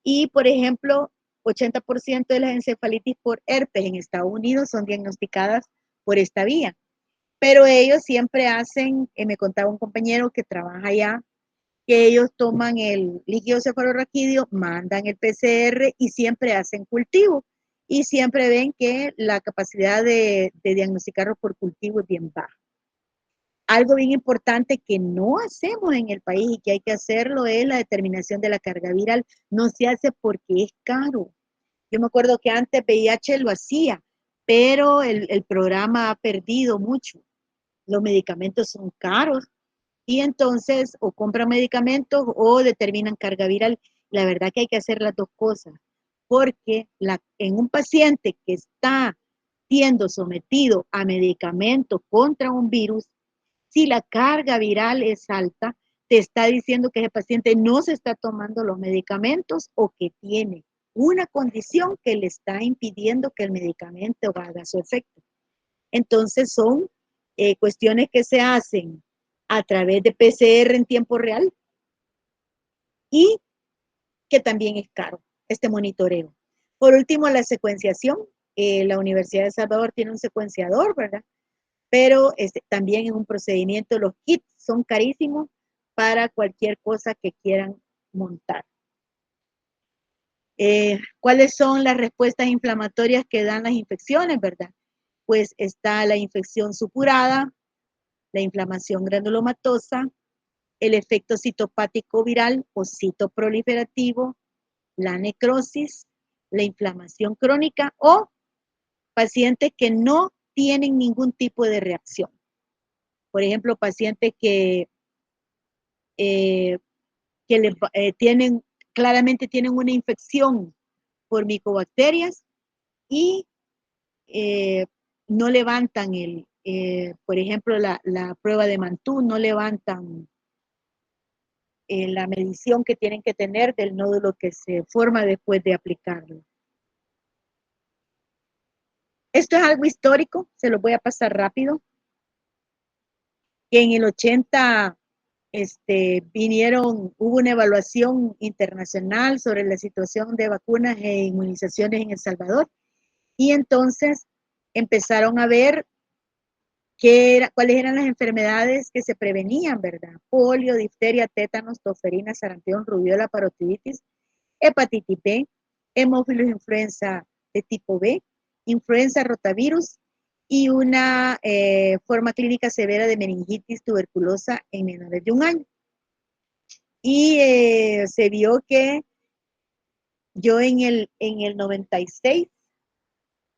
y por ejemplo, 80% de las encefalitis por herpes en Estados Unidos son diagnosticadas por esta vía. Pero ellos siempre hacen, me contaba un compañero que trabaja allá, que ellos toman el líquido cefalorraquídeo, mandan el PCR y siempre hacen cultivo. Y siempre ven que la capacidad de diagnosticarlo por cultivo es bien baja. Algo bien importante que no hacemos en el país y que hay que hacerlo es la determinación de la carga viral. No se hace porque es caro. Yo me acuerdo que antes VIH lo hacía, pero el programa ha perdido mucho. Los medicamentos son caros y entonces o compran medicamentos o determinan carga viral. La verdad que hay que hacer las dos cosas, porque en un paciente que está siendo sometido a medicamentos contra un virus, si la carga viral es alta, te está diciendo que ese paciente no se está tomando los medicamentos o que tiene una condición que le está impidiendo que el medicamento haga su efecto. Entonces son cuestiones que se hacen a través de PCR en tiempo real y que también es caro este monitoreo. Por último, la secuenciación. La Universidad de El Salvador tiene un secuenciador, ¿verdad? Pero también es un procedimiento. Los kits son carísimos para cualquier cosa que quieran montar. ¿Cuáles son las respuestas inflamatorias que dan las infecciones, verdad? Pues está la infección supurada, la inflamación granulomatosa, el efecto citopático viral o citoproliferativo, la necrosis, la inflamación crónica o pacientes que no tienen ningún tipo de reacción. Por ejemplo, pacientes que claramente tienen una infección por micobacterias y no levantan por ejemplo, la prueba de Mantoux, no levantan la medición que tienen que tener del nódulo que se forma después de aplicarlo. Esto es algo histórico, se lo voy a pasar rápido. Que en el 80 hubo una evaluación internacional sobre la situación de vacunas e inmunizaciones en El Salvador, y entonces empezaron a ver cuáles eran las enfermedades que se prevenían, ¿verdad? Polio, difteria, tétanos, tosferina, sarampión, rubiola, parotiditis, hepatitis B, hemófilos influenza de tipo B, influenza rotavirus y una forma clínica severa de meningitis tuberculosa en menores de 1 año. Y se vio que Yo en el 96,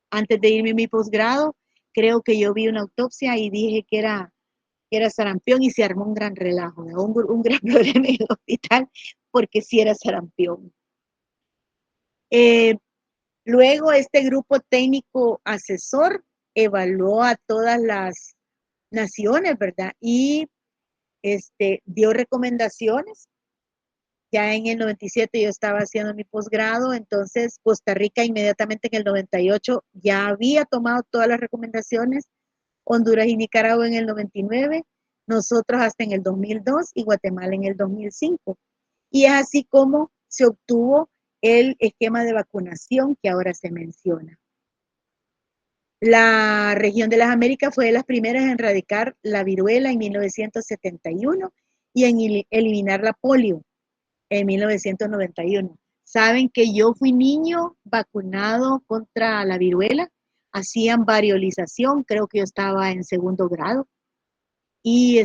antes de irme a mi posgrado, creo que yo vi una autopsia y dije que era sarampión y se armó un gran relajo, ¿no? Un gran problema en el hospital porque sí era sarampión. Luego este grupo técnico asesor evaluó a todas las naciones, ¿verdad? Y dio recomendaciones. Ya en el 97 yo estaba haciendo mi posgrado, entonces Costa Rica inmediatamente en el 98 ya había tomado todas las recomendaciones, Honduras y Nicaragua en el 99, nosotros hasta en el 2002 y Guatemala en el 2005. Y es así como se obtuvo el esquema de vacunación que ahora se menciona. La región de las Américas fue de las primeras en erradicar la viruela en 1971 y en eliminar la polio en 1991. Saben que yo fui niño vacunado contra la viruela, hacían variolización, creo que yo estaba en segundo grado, y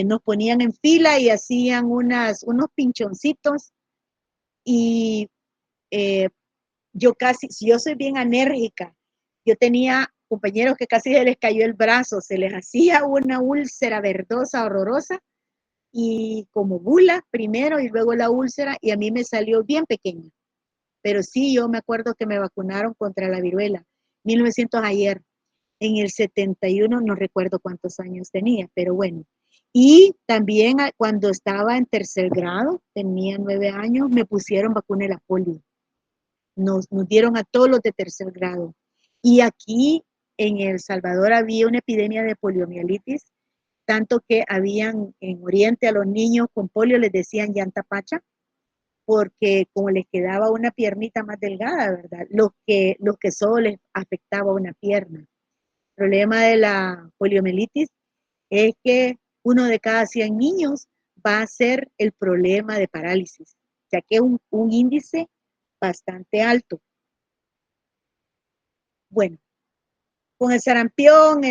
nos ponían en fila y hacían unos pinchoncitos y eh, yo soy bien enérgica, yo tenía compañeros que casi se les cayó el brazo, se les hacía una úlcera verdosa, horrorosa, y como bula primero y luego la úlcera, y a mí me salió bien pequeña. Pero sí, yo me acuerdo que me vacunaron contra la viruela, 1900 ayer. En el 71 no recuerdo cuántos años tenía, pero bueno. Y también cuando estaba en tercer grado, tenía 9 años, me pusieron vacuna de la polio. Nos dieron a todos los de tercer grado. Y aquí en El Salvador había una epidemia de poliomielitis, tanto que habían en Oriente a los niños con polio les decían llanta pacha, porque como les quedaba una piernita más delgada, ¿verdad? Los que solo les afectaba una pierna. El problema de la poliomielitis es que uno de cada 100 niños va a ser el problema de parálisis, ya que es un índice bastante alto. Bueno, con el sarampión,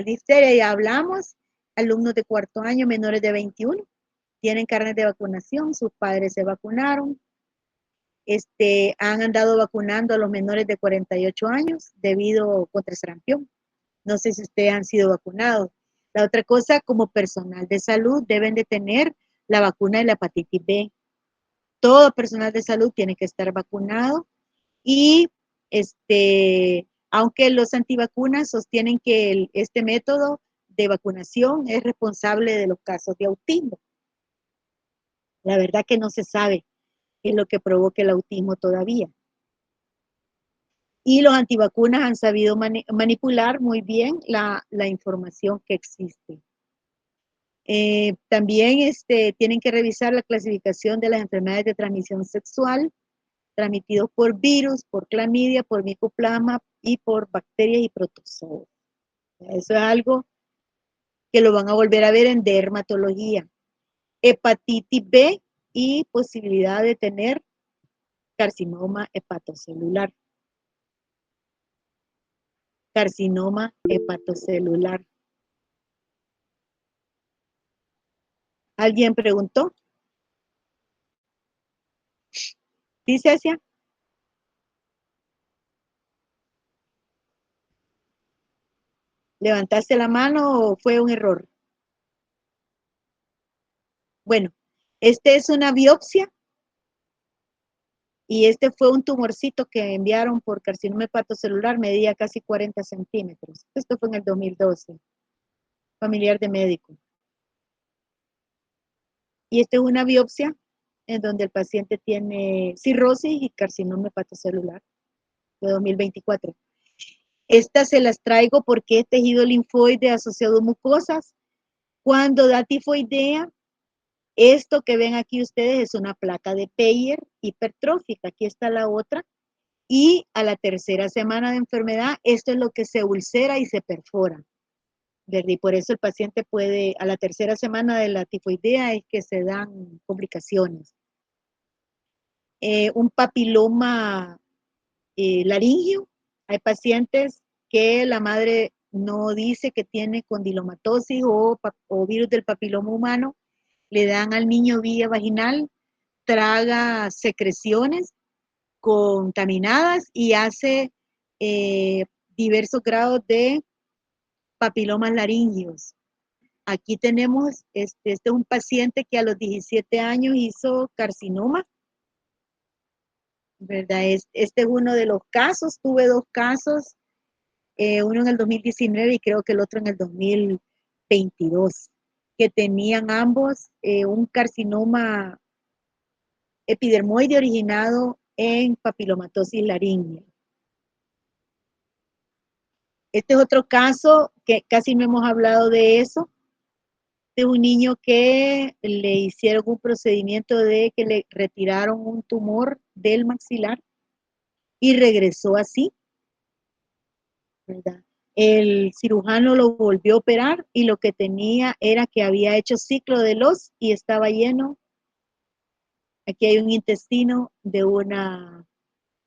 difteria ya hablamos, alumnos de cuarto año menores de 21 tienen carnet de vacunación, sus padres se vacunaron, han andado vacunando a los menores de 48 años debido contra el sarampión. No sé si ustedes han sido vacunados. La otra cosa, como personal de salud, deben de tener la vacuna de la hepatitis B. Todo personal de salud tiene que estar vacunado y aunque los antivacunas sostienen que este método de vacunación es responsable de los casos de autismo. La verdad que no se sabe qué es lo que provoca el autismo todavía. Y los antivacunas han sabido manipular muy bien la información que existe. También tienen que revisar la clasificación de las enfermedades de transmisión sexual transmitidos por virus, por clamidia, por micoplasma y por bacterias y protozoos. Eso es algo que lo van a volver a ver en dermatología. Hepatitis B y posibilidad de tener carcinoma hepatocelular. Carcinoma hepatocelular. ¿Alguien preguntó? ¿Sí, Cecia? ¿Levantaste la mano o fue un error? Bueno, es una biopsia y fue un tumorcito que enviaron por carcinoma hepatocelular, medía casi 40 centímetros. Esto fue en el 2012, familiar de médico. Y esta es una biopsia en donde el paciente tiene cirrosis y carcinoma hepatocelular de 2024. Estas se las traigo porque es tejido linfoide asociado a mucosas. Cuando da tifoidea, esto que ven aquí ustedes es una placa de Peyer hipertrófica. Aquí está la otra. Y a la tercera semana de enfermedad, esto es lo que se ulcera y se perfora. ¿Verdad? Y por eso el paciente puede, a la tercera semana de la tifoidea es que se dan complicaciones. Un papiloma laringio. Hay pacientes que la madre no dice que tiene condilomatosis o virus del papiloma humano, le dan al niño vía vaginal, traga secreciones contaminadas y hace diversos grados de papilomas laringeos. Aquí tenemos, este es un paciente que a los 17 años hizo carcinoma, ¿verdad? Este es uno de los casos, tuve dos casos, uno en el 2019 y creo que el otro en el 2022, que tenían ambos un carcinoma epidermoide originado en papilomatosis laringea. Este es otro caso que casi no hemos hablado de eso, de un niño que le hicieron un procedimiento de que le retiraron un tumor del maxilar y regresó así, ¿verdad? El cirujano lo volvió a operar y lo que tenía era que había hecho ciclo de los y estaba lleno. Aquí hay un intestino de una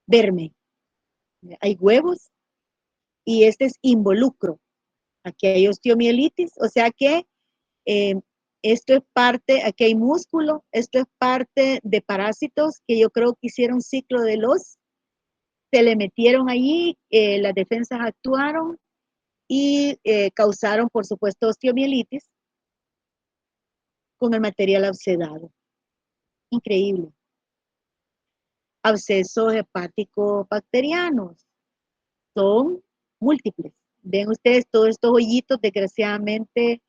verme. Hay huevos y este es involucro. Aquí hay osteomielitis, o sea que esto es parte, aquí hay músculo, esto es parte de parásitos que yo creo que hicieron ciclo de los, se le metieron allí, las defensas actuaron y causaron, por supuesto, osteomielitis con el material abscedado. Increíble. Abscesos hepáticos bacterianos son múltiples. Ven ustedes todos estos hoyitos, desgraciadamente,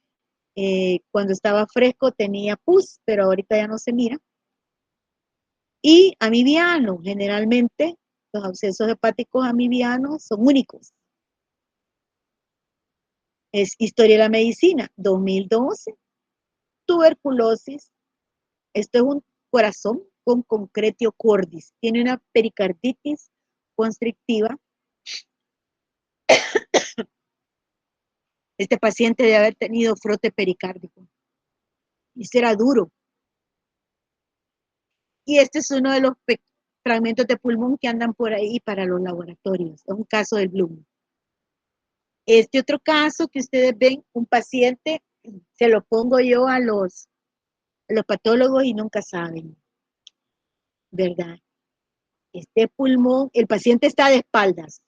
cuando estaba fresco tenía pus, pero ahorita ya no se mira. Y amibiano, generalmente los abscesos hepáticos amibianos son únicos. Es Historia de la Medicina, 2012, tuberculosis. Esto es un corazón con concretio cordis. Tiene una pericarditis constrictiva. Este paciente debe haber tenido frote pericárdico. Y será duro. Y este es uno de los fragmentos de pulmón que andan por ahí para los laboratorios. Es un caso del Bloom. Este otro caso que ustedes ven, un paciente, se lo pongo yo a los patólogos y nunca saben, ¿verdad? Este pulmón, el paciente está de espaldas,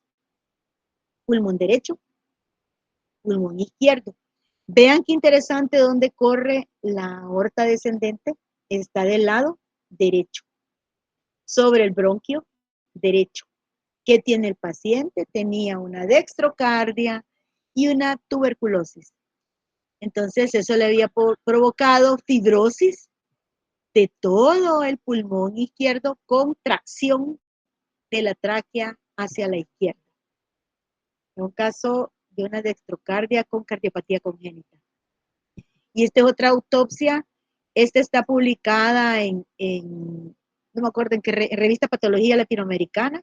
pulmón derecho, pulmón izquierdo. Vean qué interesante dónde corre la aorta descendente, está del lado derecho, sobre el bronquio derecho. ¿Qué tiene el paciente? Tenía una dextrocardia y una tuberculosis. Entonces eso le había provocado fibrosis de todo el pulmón izquierdo con tracción de la tráquea hacia la izquierda. En un caso de una dextrocardia con cardiopatía congénita. Y esta es otra autopsia. Esta está publicada no me acuerdo en qué revista Patología Latinoamericana.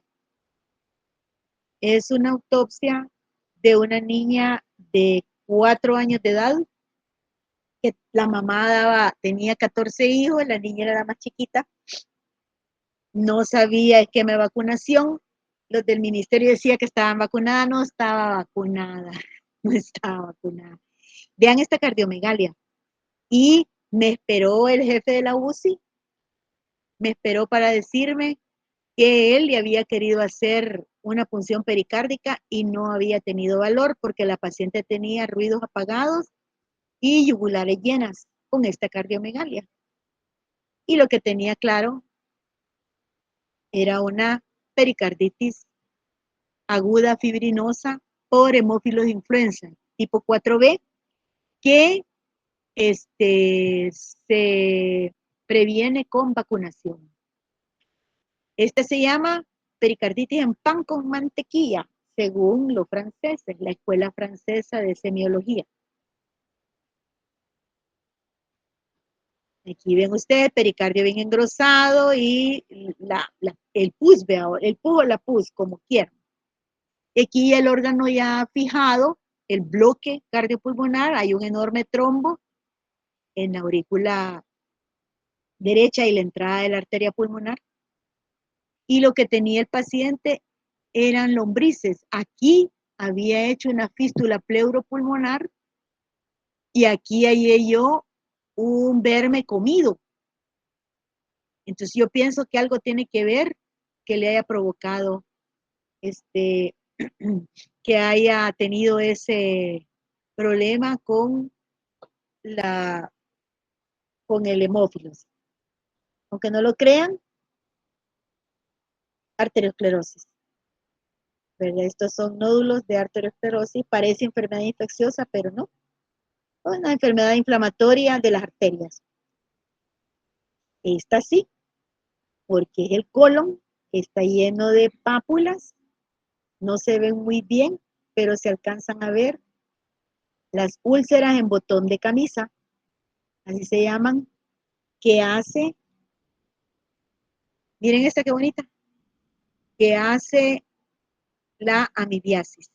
Es una autopsia de una niña de 4 años de edad, que la mamá tenía 14 hijos, la niña era la más chiquita, no sabía esquema de vacunación, los del ministerio decían que estaban vacunadas, no estaba vacunada, no estaba vacunada. Vean esta cardiomegalia. Y me esperó el jefe de la UCI, me esperó para decirme que él le había querido hacer una punción pericárdica y no había tenido valor porque la paciente tenía ruidos apagados y yugulares llenas con esta cardiomegalia. Y lo que tenía claro era una pericarditis aguda fibrinosa por hemófilos de influenza tipo 4B que se previene con vacunación. Este se llama pericarditis en pan con mantequilla, según los franceses, la escuela francesa de semiología. Aquí ven ustedes, pericardio bien engrosado y el pus, el pus o la pus, como quieran. Aquí el órgano ya fijado, el bloque cardiopulmonar, hay un enorme trombo en la aurícula derecha y la entrada de la arteria pulmonar. Y lo que tenía el paciente eran lombrices. Aquí había hecho una fístula pleuropulmonar y aquí hallé yo un verme comido. Entonces yo pienso que algo tiene que ver que le haya provocado que haya tenido ese problema con el hemófilos. Aunque no lo crean, arteriosclerosis. ¿Verdad? Estos son nódulos de arteriosclerosis, parece enfermedad infecciosa, pero no. Es una enfermedad inflamatoria de las arterias. Esta sí, porque es el colon, que está lleno de pápulas, no se ven muy bien, pero se alcanzan a ver las úlceras en botón de camisa, así se llaman, que hace, miren esta qué bonita, que hace la amibiasis.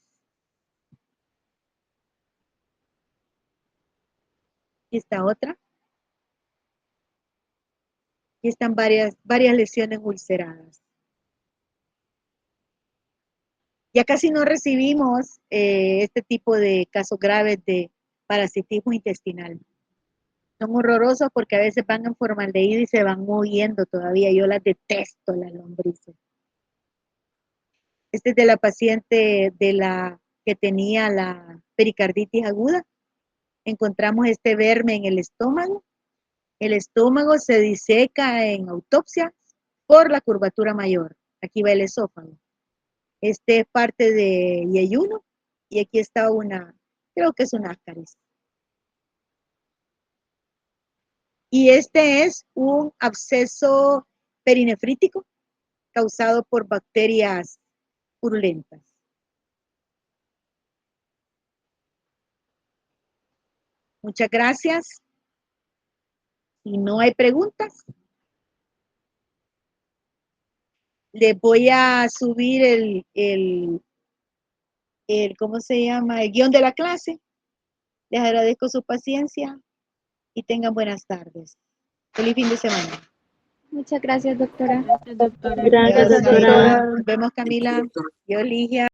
Y esta otra. Y están varias lesiones ulceradas. Ya casi no recibimos este tipo de casos graves de parasitismo intestinal. Son horrorosos porque a veces van en formaldehído y se van moviendo todavía. Yo las detesto, las lombrices. Este es de la paciente que tenía la pericarditis aguda. Encontramos este verme en el estómago. El estómago se diseca en autopsia por la curvatura mayor. Aquí va el esófago. Este es parte de yeyuno y aquí está creo que es una ascaris. Y este es un absceso perinefrítico causado por bacterias purulentas. Muchas gracias. Si no hay preguntas, les voy a subir ¿cómo se llama? El guión de la clase. Les agradezco su paciencia y tengan buenas tardes. Feliz fin de semana. Muchas gracias, doctora. Gracias, doctora. Gracias, Gracias, doctora. Nos vemos, Camila. Yo, Ligia.